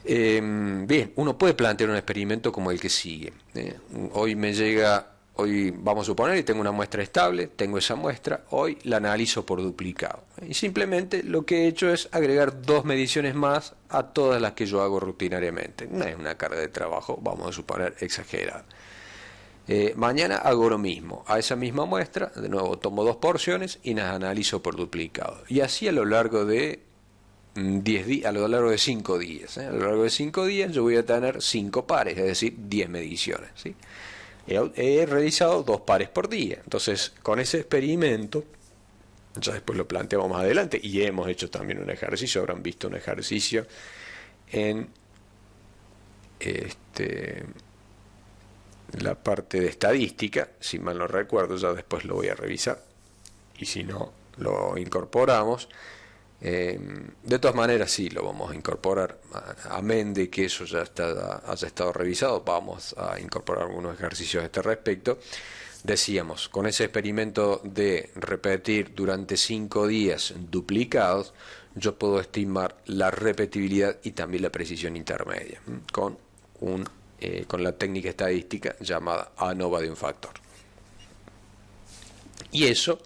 Bien, uno puede plantear un experimento como el que sigue. Hoy vamos a suponer que tengo una muestra estable, tengo esa muestra, hoy la analizo por duplicado. Y simplemente lo que he hecho es agregar 2 mediciones más a todas las que yo hago rutinariamente. No es una carga de trabajo, vamos a suponer, exagerada. Mañana hago lo mismo, a esa misma muestra, de nuevo tomo 2 porciones y las analizo por duplicado. Y así a lo largo de 10 días, a lo largo de 5 días. A lo largo de 5 días yo voy a tener 5 pares, es decir, 10 mediciones, ¿sí? He realizado 2 pares por día. Entonces, con ese experimento, ya después lo planteamos más adelante, y hemos hecho también un ejercicio, habrán visto un ejercicio en la parte de estadística, si mal no recuerdo, ya después lo voy a revisar, y si no, lo incorporamos. De todas maneras sí lo vamos a incorporar, amén de que eso ya haya estado revisado, vamos a incorporar algunos ejercicios a este respecto. Decíamos, con ese experimento de repetir durante 5 días duplicados, yo puedo estimar la repetibilidad y también la precisión intermedia con la técnica estadística llamada ANOVA de un factor. Y eso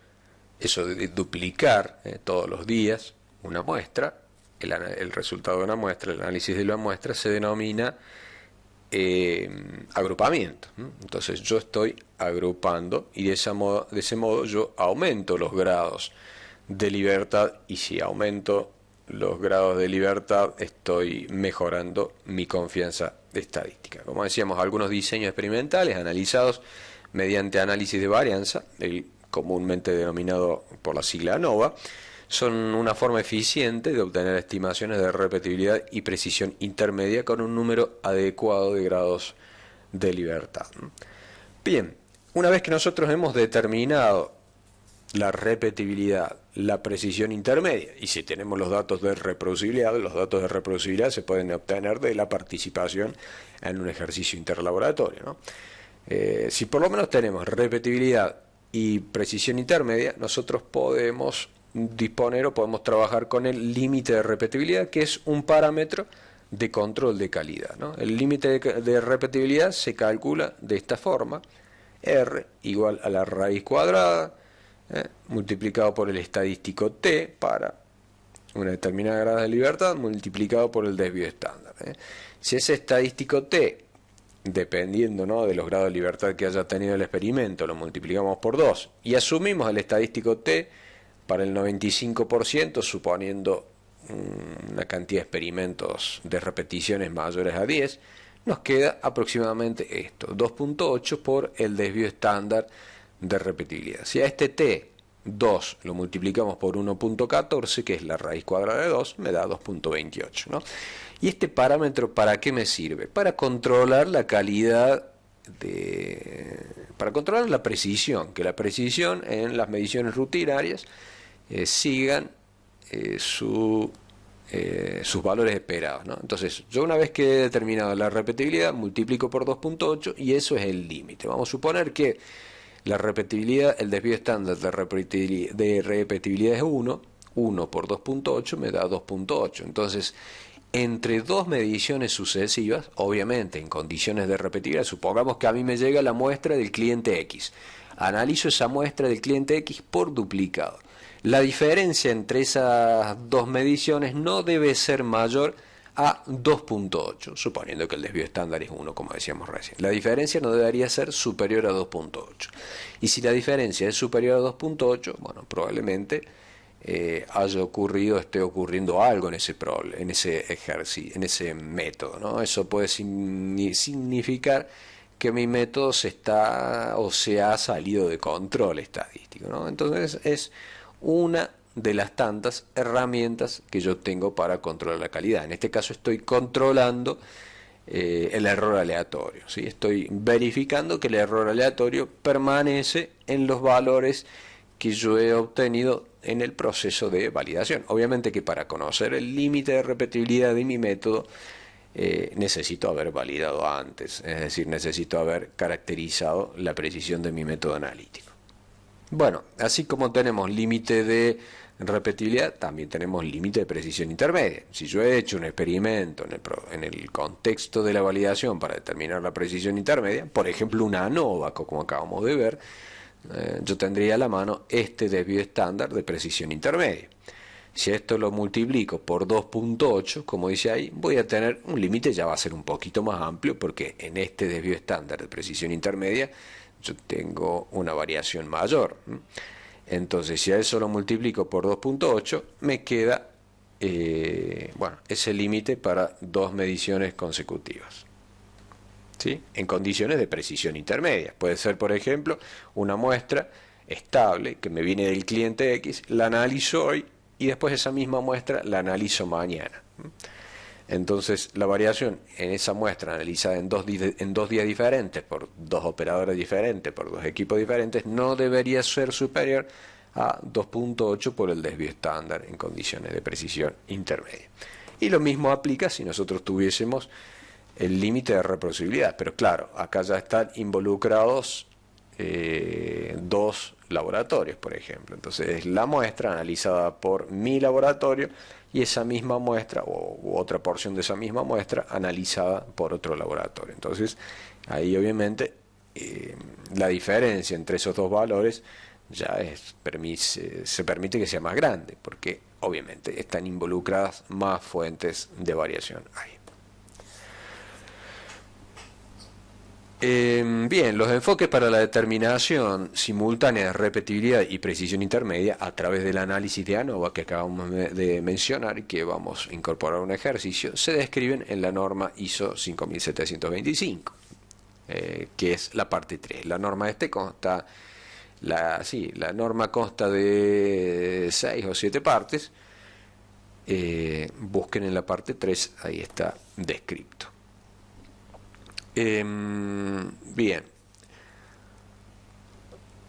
de duplicar todos los días una muestra, el resultado de una muestra, el análisis de la muestra, se denomina agrupamiento. Entonces yo estoy agrupando y de ese modo yo aumento los grados de libertad, y si aumento los grados de libertad estoy mejorando mi confianza estadística. Como decíamos, algunos diseños experimentales analizados mediante análisis de varianza, el comúnmente denominado por la sigla ANOVA, son una forma eficiente de obtener estimaciones de repetibilidad y precisión intermedia con un número adecuado de grados de libertad. Bien, una vez que nosotros hemos determinado la repetibilidad, la precisión intermedia, y si tenemos los datos de reproducibilidad se pueden obtener de la participación en un ejercicio interlaboratorio, ¿no? Si por lo menos tenemos repetibilidad y precisión intermedia, nosotros podemos disponer o podemos trabajar con el límite de repetibilidad, que es un parámetro de control de calidad, ¿no? El límite de repetibilidad se calcula de esta forma: R igual a la raíz cuadrada multiplicado por el estadístico T para una determinada grado de libertad multiplicado por el desvío estándar. Si ese estadístico T, dependiendo, ¿no?, de los grados de libertad que haya tenido el experimento, lo multiplicamos por 2 y asumimos el estadístico T para el 95%, suponiendo una cantidad de experimentos de repeticiones mayores a 10, nos queda aproximadamente esto, 2.8 por el desvío estándar de repetibilidad. Si a este T 2 lo multiplicamos por 1.14, que es la raíz cuadrada de 2, me da 2.28, ¿no? ¿Y este parámetro para qué me sirve? Para controlar la calidad para controlar la precisión, que la precisión en las mediciones rutinarias sigan sus valores esperados, ¿no? Entonces, yo una vez que he determinado la repetibilidad, multiplico por 2.8 y eso es el límite. Vamos a suponer que la repetibilidad, el desvío estándar de repetibilidad es 1 por 2.8 me da 2.8. Entonces, entre dos mediciones sucesivas, obviamente en condiciones de repetibilidad, supongamos que a mí me llega la muestra del cliente X. Analizo esa muestra del cliente X por duplicado. La diferencia entre esas dos mediciones no debe ser mayor a 2.8, suponiendo que el desvío estándar es 1, como decíamos recién. La diferencia no debería ser superior a 2.8. Y si la diferencia es superior a 2.8, bueno, probablemente esté ocurriendo algo en ese ejercicio, en ese método, ¿no? Eso puede significar que mi método se ha salido de control estadístico, ¿no? Entonces es una de las tantas herramientas que yo tengo para controlar la calidad. En este caso estoy controlando el error aleatorio, ¿sí? Estoy verificando que el error aleatorio permanece en los valores que yo he obtenido en el proceso de validación. Obviamente que para conocer el límite de repetibilidad de mi método necesito haber validado antes, es decir, necesito haber caracterizado la precisión de mi método analítico. Bueno, así como tenemos límite de repetibilidad, también tenemos límite de precisión intermedia. Si yo he hecho un experimento en el contexto de la validación para determinar la precisión intermedia, por ejemplo una ANOVA, como acabamos de ver, yo tendría a la mano este desvío estándar de precisión intermedia. Si esto lo multiplico por 2.8, como dice ahí, voy a tener un límite, ya va a ser un poquito más amplio, porque en este desvío estándar de precisión intermedia yo tengo una variación mayor. Entonces, si a eso lo multiplico por 2.8, me queda ese límite para dos mediciones consecutivas, ¿sí? En condiciones de precisión intermedia. Puede ser, por ejemplo, una muestra estable que me viene del cliente X, la analizo hoy y después esa misma muestra la analizo mañana. Entonces, la variación en esa muestra analizada en dos días diferentes, por dos operadores diferentes, por dos equipos diferentes, no debería ser superior a 2.8 por el desvío estándar en condiciones de precisión intermedia. Y lo mismo aplica si nosotros tuviésemos el límite de reproducibilidad, pero claro, acá ya están involucrados dos laboratorios, por ejemplo. Entonces es la muestra analizada por mi laboratorio y esa misma muestra u otra porción de esa misma muestra analizada por otro laboratorio. Entonces ahí obviamente la diferencia entre esos dos valores ya se permite que sea más grande, porque obviamente están involucradas más fuentes de variación ahí. Bien, los enfoques para la determinación simultánea de repetibilidad y precisión intermedia a través del análisis de ANOVA que acabamos de mencionar y que vamos a incorporar a un ejercicio, se describen en la norma ISO 5725, que es la parte 3. La norma consta, la norma consta de 6 o 7 partes. Busquen en la parte 3, ahí está descrito. Bien,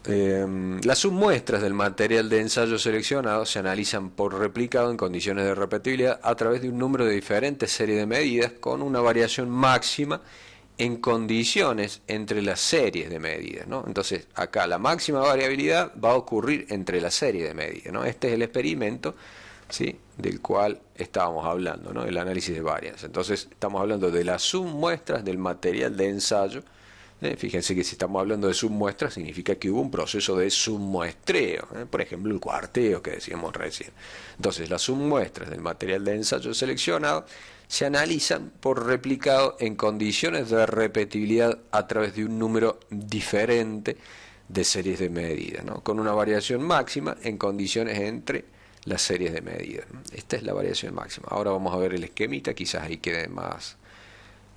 las submuestras del material de ensayo seleccionado se analizan por replicado en condiciones de repetibilidad a través de un número de diferentes series de medidas con una variación máxima en condiciones entre las series de medidas, ¿no? Entonces acá la máxima variabilidad va a ocurrir entre la serie de medidas, ¿no? Este es el experimento, ¿sí?, del cual estábamos hablando, ¿no?, el análisis de varianza. Entonces estamos hablando de las submuestras del material de ensayo. Fíjense que si estamos hablando de submuestras significa que hubo un proceso de submuestreo, por ejemplo el cuarteo que decíamos recién. Entonces las submuestras del material de ensayo seleccionado se analizan por replicado en condiciones de repetibilidad a través de un número diferente de series de medidas, ¿no?, con una variación máxima en condiciones entre las series de medidas. Esta es la variación máxima. Ahora vamos a ver el esquemita, quizás ahí quede más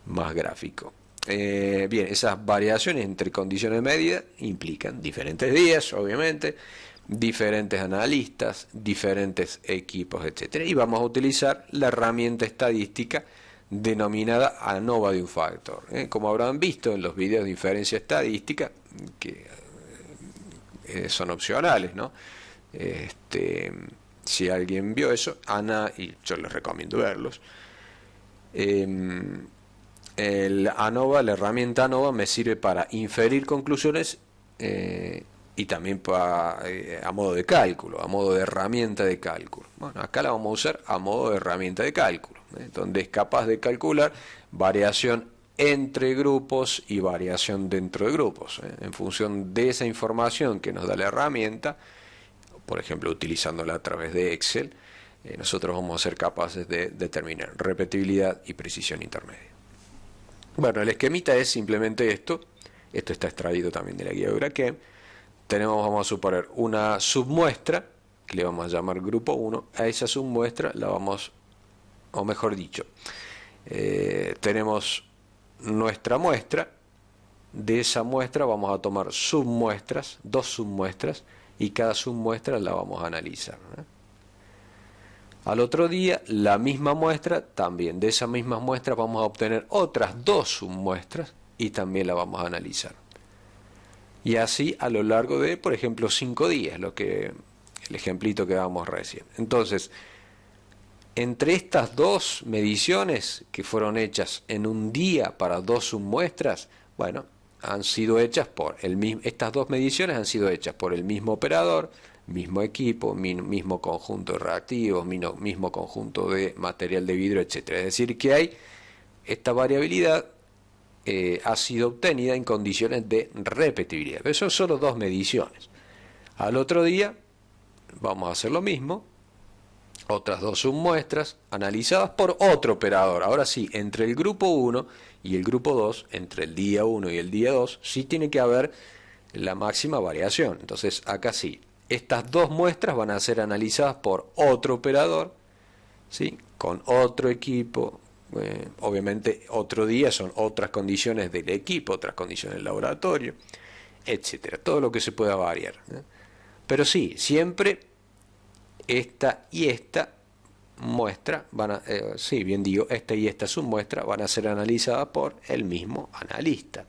gráfico. Bien, esas variaciones entre condiciones de medida implican diferentes días, obviamente, diferentes analistas, diferentes equipos, etcétera. Y vamos a utilizar la herramienta estadística denominada ANOVA de un factor. Como habrán visto en los videos de inferencia estadística, que son opcionales, ¿no? Si alguien vio eso, Ana, y yo les recomiendo verlos, el ANOVA, la herramienta ANOVA me sirve para inferir conclusiones y también a modo de cálculo, a modo de herramienta de cálculo. Bueno, acá la vamos a usar a modo de herramienta de cálculo, donde es capaz de calcular variación entre grupos y variación dentro de grupos, en función de esa información que nos da la herramienta. Por ejemplo, utilizándola a través de Excel, nosotros vamos a ser capaces de determinar repetibilidad y precisión intermedia. Bueno, el esquemita es simplemente esto. Esto está extraído también de la guía Eurakem. Vamos a suponer una submuestra, que le vamos a llamar grupo 1. A esa submuestra la vamos, o mejor dicho, tenemos nuestra muestra. De esa muestra vamos a tomar submuestras, 2 submuestras, y cada submuestra la vamos a analizar. Al otro día, la misma muestra, también de esas mismas muestras vamos a obtener otras 2 submuestras y también la vamos a analizar. Y así a lo largo de, por ejemplo, 5 días, el ejemplito que damos recién. Entonces, entre estas 2 mediciones que fueron hechas en un día para 2 submuestras, bueno, han sido hechas por estas 2 mediciones han sido hechas por el mismo operador, mismo equipo, mismo conjunto de reactivos, mismo conjunto de material de vidrio, etcétera. Es decir, que esta variabilidad ha sido obtenida en condiciones de repetibilidad. Pero son solo 2 mediciones. Al otro día vamos a hacer lo mismo, otras 2 submuestras analizadas por otro operador. Ahora sí, entre el grupo 1 y el grupo 2, entre el día 1 y el día 2, sí tiene que haber la máxima variación. Entonces acá sí, estas 2 muestras van a ser analizadas por otro operador, ¿sí?, con otro equipo. Obviamente otro día son otras condiciones del equipo, otras condiciones del laboratorio, etcétera. Todo lo que se pueda variar. Pero sí, siempre esta y esta muestra esta y esta submuestra van a ser analizadas por el mismo analista,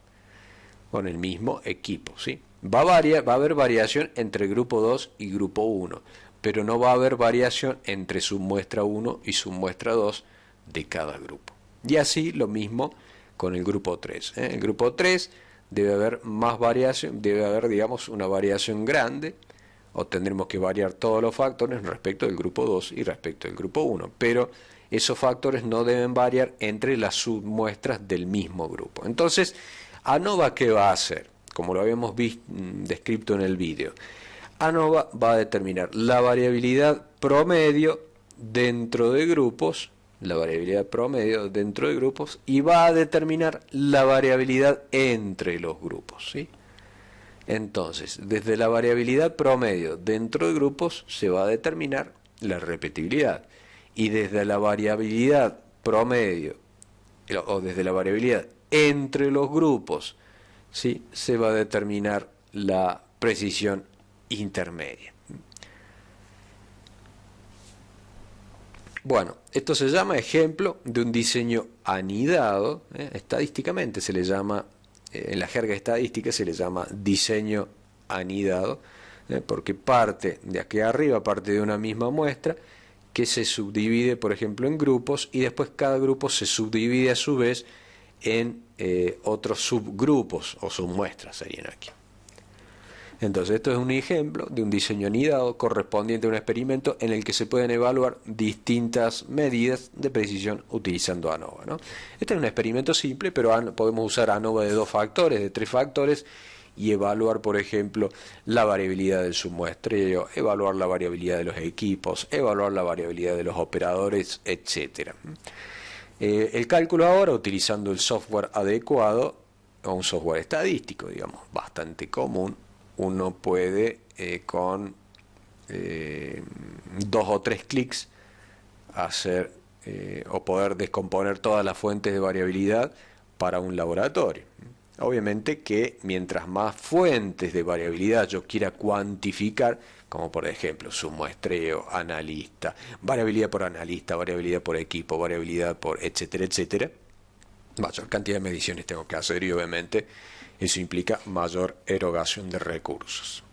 con el mismo equipo, ¿sí? Va a haber variación entre grupo 2 y grupo 1, pero no va a haber variación entre submuestra 1 y submuestra 2 de cada grupo. Y así lo mismo con el grupo 3. El grupo 3 debe haber más variación, debe haber, digamos, una variación grande, o tendremos que variar todos los factores respecto del grupo 2 y respecto del grupo 1, pero esos factores no deben variar entre las submuestras del mismo grupo. Entonces, ANOVA, ¿qué va a hacer? Como lo habíamos descrito en el vídeo, ANOVA va a determinar la variabilidad promedio dentro de grupos, y va a determinar la variabilidad entre los grupos, ¿sí? Entonces, desde la variabilidad promedio dentro de grupos se va a determinar la repetibilidad, y desde la variabilidad promedio o desde la variabilidad entre los grupos, ¿sí?, se va a determinar la precisión intermedia. Bueno, esto se llama ejemplo de un diseño anidado, estadísticamente se le llama, en la jerga estadística se le llama diseño anidado, porque parte de aquí arriba, parte de una misma muestra, que se subdivide, por ejemplo, en grupos, y después cada grupo se subdivide a su vez en otros subgrupos o submuestras serían aquí. Entonces esto es un ejemplo de un diseño anidado correspondiente a un experimento en el que se pueden evaluar distintas medidas de precisión utilizando ANOVA, ¿no? Este es un experimento simple, pero podemos usar ANOVA de 2 factores, de 3 factores, y evaluar, por ejemplo, la variabilidad del submuestreo, evaluar la variabilidad de los equipos, evaluar la variabilidad de los operadores, etcétera. El cálculo ahora, utilizando el software adecuado, o un software estadístico, digamos, bastante común, uno puede con 2 o 3 clics hacer o poder descomponer todas las fuentes de variabilidad para un laboratorio. Obviamente que mientras más fuentes de variabilidad yo quiera cuantificar, como por ejemplo submuestreo, analista, variabilidad por equipo, variabilidad por etcétera, etcétera, mayor cantidad de mediciones tengo que hacer, y obviamente eso implica mayor erogación de recursos.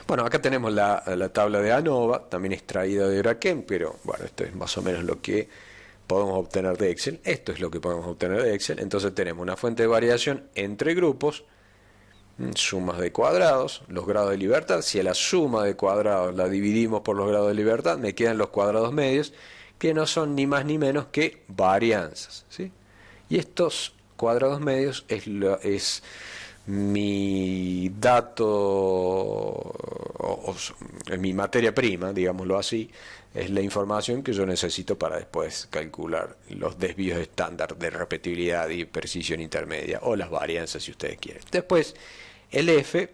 Bueno, acá tenemos la tabla de ANOVA, también extraída de Eurachem, pero bueno, esto es más o menos lo que podemos obtener de Excel. Esto es lo que podemos obtener de Excel. Entonces tenemos una fuente de variación entre grupos, sumas de cuadrados, los grados de libertad. Si a la suma de cuadrados la dividimos por los grados de libertad, me quedan los cuadrados medios, que no son ni más ni menos que varianzas, ¿sí? Y estos cuadrados medios es mi dato, mi materia prima, digámoslo así, es la información que yo necesito para después calcular los desvíos estándar de repetibilidad y precisión intermedia, o las varianzas si ustedes quieren. Después, el F,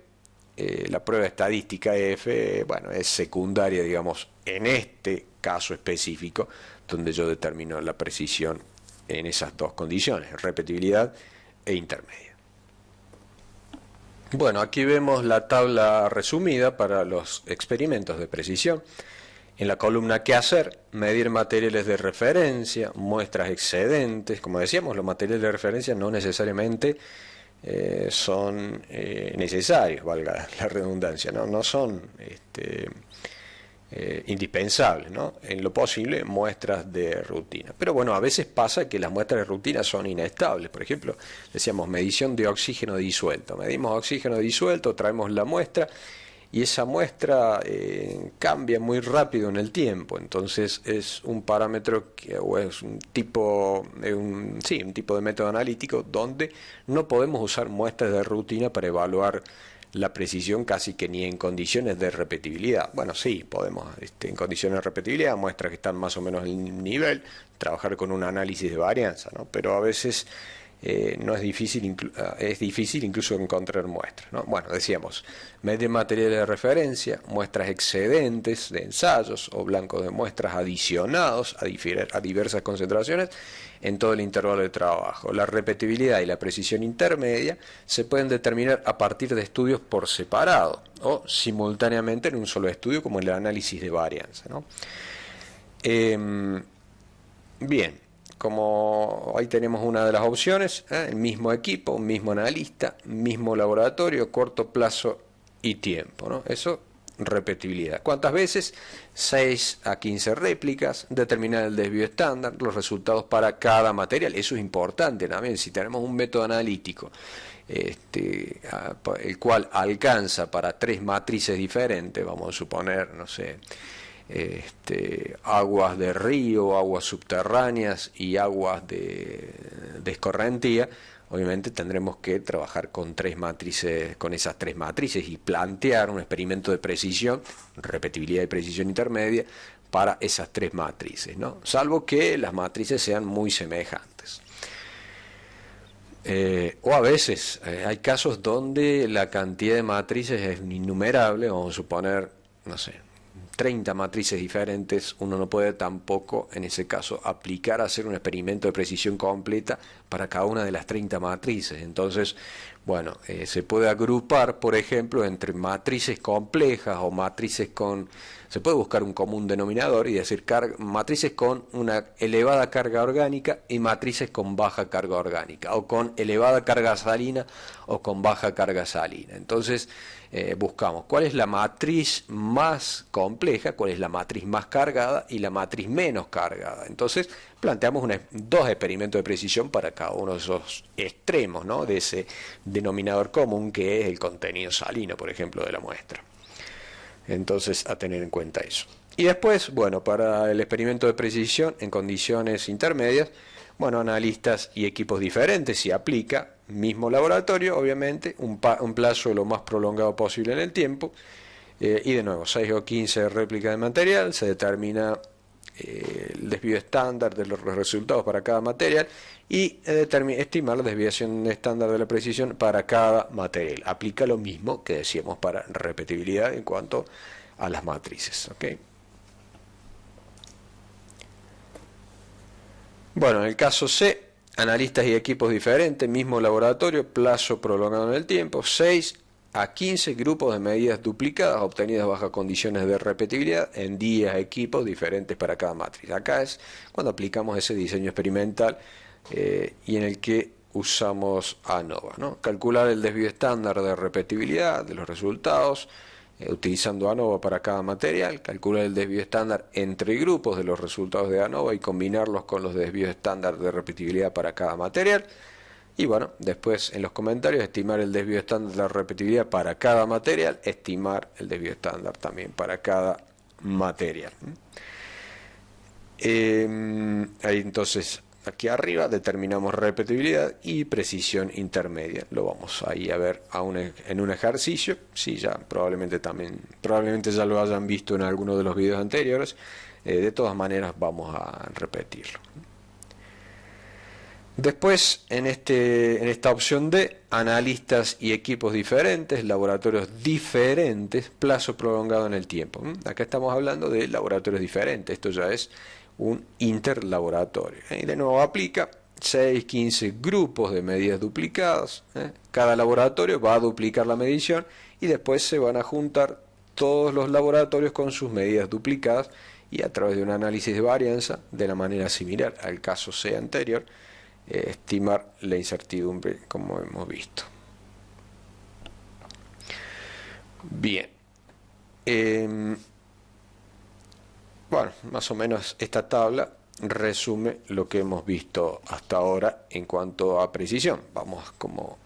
la prueba estadística F, bueno, es secundaria, digamos, en este caso específico, donde yo determino la precisión en esas dos condiciones, repetibilidad e intermedia. Bueno, aquí vemos la tabla resumida para los experimentos de precisión. En la columna ¿qué hacer?, medir materiales de referencia, muestras excedentes. Como decíamos, los materiales de referencia no necesariamente son necesarios, valga la redundancia, no son indispensables, ¿no? En lo posible, muestras de rutina. Pero bueno, a veces pasa que las muestras de rutina son inestables. Por ejemplo, decíamos medición de oxígeno disuelto. Medimos oxígeno disuelto, traemos la muestra, y esa muestra cambia muy rápido en el tiempo. Entonces es un parámetro o es un tipo de método analítico donde no podemos usar muestras de rutina para evaluar la precisión casi que ni en condiciones de repetibilidad. Bueno, sí, podemos en condiciones de repetibilidad, muestras que están más o menos en nivel, trabajar con un análisis de varianza, ¿no? Pero a veces es difícil incluso encontrar muestras, ¿no? Bueno, decíamos, medir materiales de referencia, muestras excedentes de ensayos o blancos de muestras adicionados a diversas concentraciones en todo el intervalo de trabajo. La repetibilidad y la precisión intermedia se pueden determinar a partir de estudios por separado o simultáneamente en un solo estudio, como el análisis de varianza, ¿no? Bien, como ahí tenemos una de las opciones, el mismo equipo, mismo analista, mismo laboratorio, corto plazo y tiempo, ¿no? Eso, repetibilidad. ¿Cuántas veces? 6 a 15 réplicas, determinar el desvío estándar, los resultados para cada material. Eso es importante también. Si tenemos un método analítico el cual alcanza para 3 matrices diferentes, vamos a suponer, no sé, aguas de río, aguas subterráneas y aguas de escorrentía, obviamente tendremos que trabajar con 3 matrices, con esas 3 matrices y plantear un experimento de precisión, repetibilidad y precisión intermedia para esas 3 matrices, ¿no? Salvo que las matrices sean muy semejantes. O a veces hay casos donde la cantidad de matrices es innumerable, vamos a suponer, no sé, 30 matrices diferentes, uno no puede tampoco en ese caso hacer un experimento de precisión completa para cada una de las 30 matrices. Entonces, bueno, se puede agrupar, por ejemplo, entre matrices complejas o matrices con... Se puede buscar un común denominador y decir matrices con una elevada carga orgánica y matrices con baja carga orgánica, o con elevada carga salina o con baja carga salina. Entonces buscamos cuál es la matriz más compleja, cuál es la matriz más cargada y la matriz menos cargada. Entonces planteamos 2 experimentos de precisión para cada uno de esos extremos, ¿no? De ese denominador común que es el contenido salino, por ejemplo, de la muestra. Entonces, a tener en cuenta eso. Y después, bueno, para el experimento de precisión en condiciones intermedias, bueno, analistas y equipos diferentes, si aplica, mismo laboratorio, obviamente, un plazo lo más prolongado posible en el tiempo, y de nuevo, 6 o 15 réplicas de material, se determina el desvío estándar de los resultados para cada material y estimar la desviación estándar de la precisión para cada material. Aplica lo mismo que decíamos para repetibilidad en cuanto a las matrices. ¿Okay? Bueno, en el caso C, analistas y equipos diferentes, mismo laboratorio, plazo prolongado en el tiempo, 6 a 15 grupos de medidas duplicadas obtenidas bajo condiciones de repetibilidad en 10 equipos diferentes para cada matriz. Acá es cuando aplicamos ese diseño experimental y en el que usamos ANOVA, ¿no? Calcular el desvío estándar de repetibilidad de los resultados utilizando ANOVA para cada material, calcular el desvío estándar entre grupos de los resultados de ANOVA y combinarlos con los desvíos estándar de repetibilidad para cada material. Y bueno, después en los comentarios estimar el desvío estándar de la repetibilidad para cada material, estimar el desvío estándar también para cada material. Ahí entonces, aquí arriba determinamos repetibilidad y precisión intermedia. Lo vamos ahí a ver en un ejercicio. Sí, ya probablemente ya lo hayan visto en alguno de los videos anteriores. De todas maneras vamos a repetirlo. Después, en esta opción D, analistas y equipos diferentes, laboratorios diferentes, plazo prolongado en el tiempo. Acá estamos hablando de laboratorios diferentes, esto ya es un interlaboratorio. Y de nuevo aplica 6, 15 grupos de medidas duplicadas. Cada laboratorio va a duplicar la medición y después se van a juntar todos los laboratorios con sus medidas duplicadas y a través de un análisis de varianza, de la manera similar al caso C anterior, estimar la incertidumbre como hemos visto. Bien, bueno, más o menos esta tabla resume lo que hemos visto hasta ahora en cuanto a precisión. Vamos, como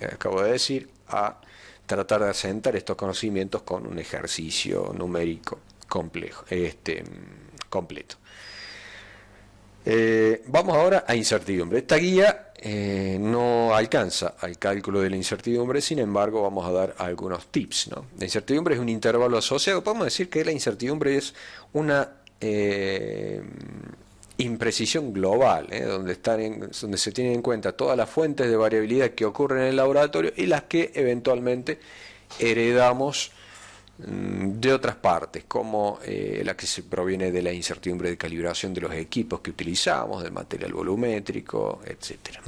acabo de decir, a tratar de asentar estos conocimientos con un ejercicio numérico complejo, completo. Vamos ahora a incertidumbre. Esta guía no alcanza al cálculo de la incertidumbre, sin embargo vamos a dar algunos tips, ¿no? La incertidumbre es un intervalo asociado. Podemos decir que la incertidumbre es una imprecisión global, donde se tienen en cuenta todas las fuentes de variabilidad que ocurren en el laboratorio y las que eventualmente heredamos de otras partes, como la que se proviene de la incertidumbre de calibración de los equipos que utilizamos, del material volumétrico, etcétera.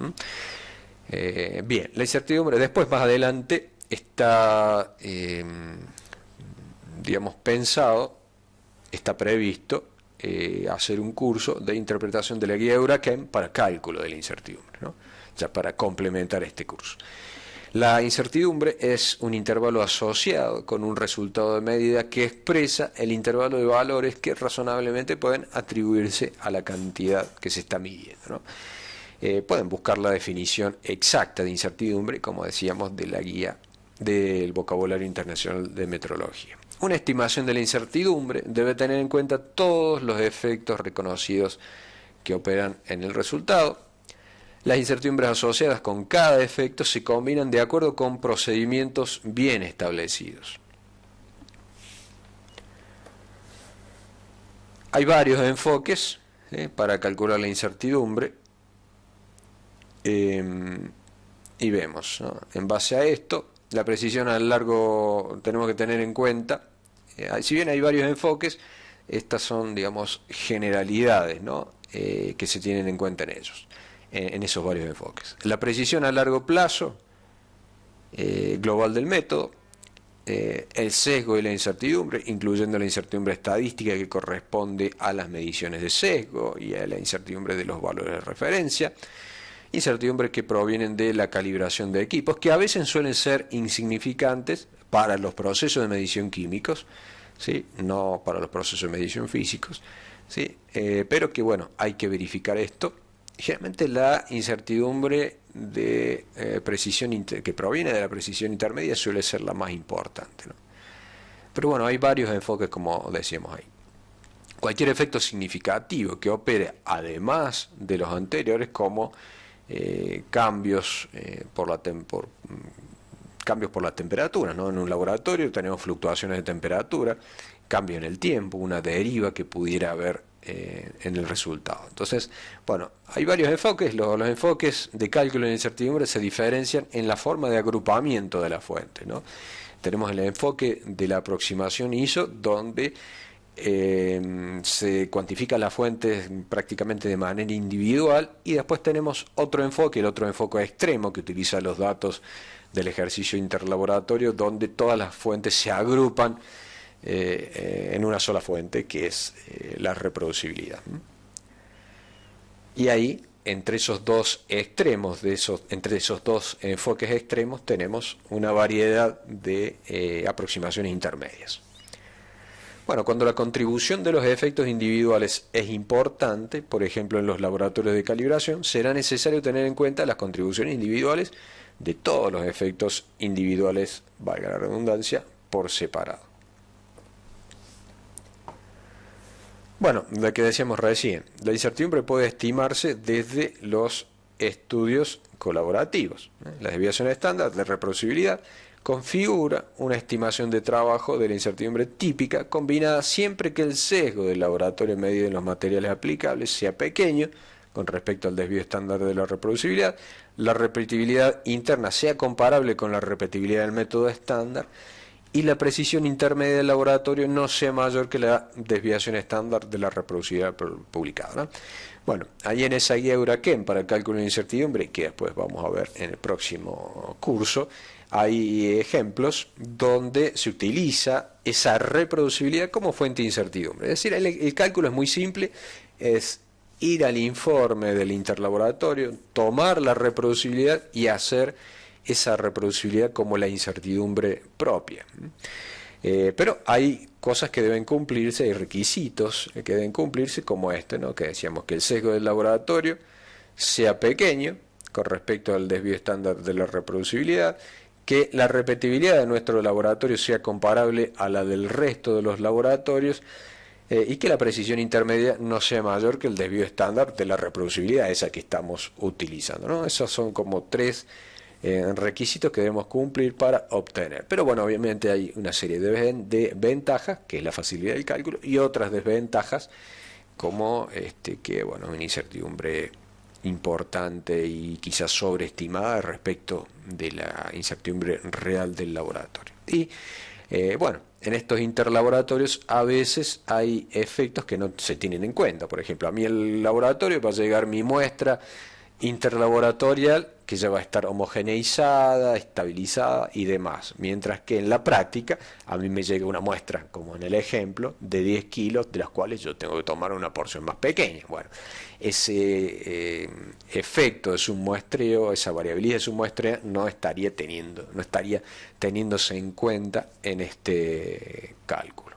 Bien, la incertidumbre después, más adelante, está digamos pensado, está previsto hacer un curso de interpretación de la guía Eurachem para cálculo de la incertidumbre, ¿no? Ya para complementar este curso. La incertidumbre es un intervalo asociado con un resultado de medida que expresa el intervalo de valores que razonablemente pueden atribuirse a la cantidad que se está midiendo, ¿no? Pueden buscar la definición exacta de incertidumbre, como decíamos, de la guía del vocabulario internacional de metrología. Una estimación de la incertidumbre debe tener en cuenta todos los efectos reconocidos que operan en el resultado. Las incertidumbres asociadas con cada efecto se combinan de acuerdo con procedimientos bien establecidos. Hay varios enfoques para calcular la incertidumbre y vemos, ¿no? En base a esto, la precisión a lo largo tenemos que tener en cuenta, si bien hay varios enfoques, estas son, digamos, generalidades, ¿no? Que se tienen en cuenta en ellos, en esos varios enfoques. La precisión a largo plazo, global del método, el sesgo y la incertidumbre, incluyendo la incertidumbre estadística que corresponde a las mediciones de sesgo y a la incertidumbre de los valores de referencia, incertidumbres que provienen de la calibración de equipos, que a veces suelen ser insignificantes para los procesos de medición químicos, ¿sí? No para los procesos de medición físicos, ¿sí? Pero que bueno, hay que verificar esto. Generalmente la incertidumbre de precisión que proviene de la precisión intermedia suele ser la más importante, ¿no? Pero bueno, hay varios enfoques, como decíamos ahí. Cualquier efecto significativo que opere además de los anteriores, como cambios por la temperatura, ¿no? En un laboratorio tenemos fluctuaciones de temperatura, cambio en el tiempo, una deriva que pudiera haber en el resultado. Entonces, bueno, hay varios enfoques. Los enfoques de cálculo de incertidumbre se diferencian en la forma de agrupamiento de la fuente, ¿no? Tenemos el enfoque de la aproximación ISO, donde se cuantifica la fuente prácticamente de manera individual, y después tenemos otro enfoque, el otro enfoque extremo, que utiliza los datos del ejercicio interlaboratorio, donde todas las fuentes se agrupan en una sola fuente, que es la reproducibilidad. Y ahí, entre esos dos extremos, entre esos dos enfoques extremos, tenemos una variedad de aproximaciones intermedias. Bueno, cuando la contribución de los efectos individuales es importante, por ejemplo en los laboratorios de calibración, será necesario tener en cuenta las contribuciones individuales de todos los efectos individuales, valga la redundancia, por separado. Bueno, lo que decíamos recién, la incertidumbre puede estimarse desde los estudios colaborativos. La desviación estándar de reproducibilidad configura una estimación de trabajo de la incertidumbre típica, combinada siempre que el sesgo del laboratorio medido en los materiales aplicables sea pequeño con respecto al desvío estándar de la reproducibilidad, la repetibilidad interna sea comparable con la repetibilidad del método estándar, y la precisión intermedia del laboratorio no sea mayor que la desviación estándar de la reproducibilidad publicada, ¿no? Bueno, ahí en esa guía Eurachem para el cálculo de incertidumbre, que después vamos a ver en el próximo curso, hay ejemplos donde se utiliza esa reproducibilidad como fuente de incertidumbre. Es decir, el cálculo es muy simple, es ir al informe del interlaboratorio, tomar la reproducibilidad y hacer esa reproducibilidad como la incertidumbre propia. Pero hay cosas que deben cumplirse, hay requisitos que deben cumplirse, como este, ¿no? Que decíamos que el sesgo del laboratorio sea pequeño con respecto al desvío estándar de la reproducibilidad, que la repetibilidad de nuestro laboratorio sea comparable a la del resto de los laboratorios, y que la precisión intermedia no sea mayor que el desvío estándar de la reproducibilidad, esa que estamos utilizando, ¿no? Esos son como tres requisitos que debemos cumplir para obtener. Pero bueno, obviamente hay una serie de ventajas, que es la facilidad del cálculo, y otras desventajas, como que bueno, una incertidumbre importante y quizás sobreestimada respecto de la incertidumbre real del laboratorio. Y bueno, en estos interlaboratorios a veces hay efectos que no se tienen en cuenta. Por ejemplo, a mí el laboratorio va a llegar mi muestra interlaboratorial que ya va a estar homogeneizada, estabilizada y demás. Mientras que en la práctica a mí me llega una muestra, como en el ejemplo, de 10 kilos, de las cuales yo tengo que tomar una porción más pequeña. Bueno, ese efecto de su muestreo, esa variabilidad de su muestreo no estaría teniéndose en cuenta en este cálculo.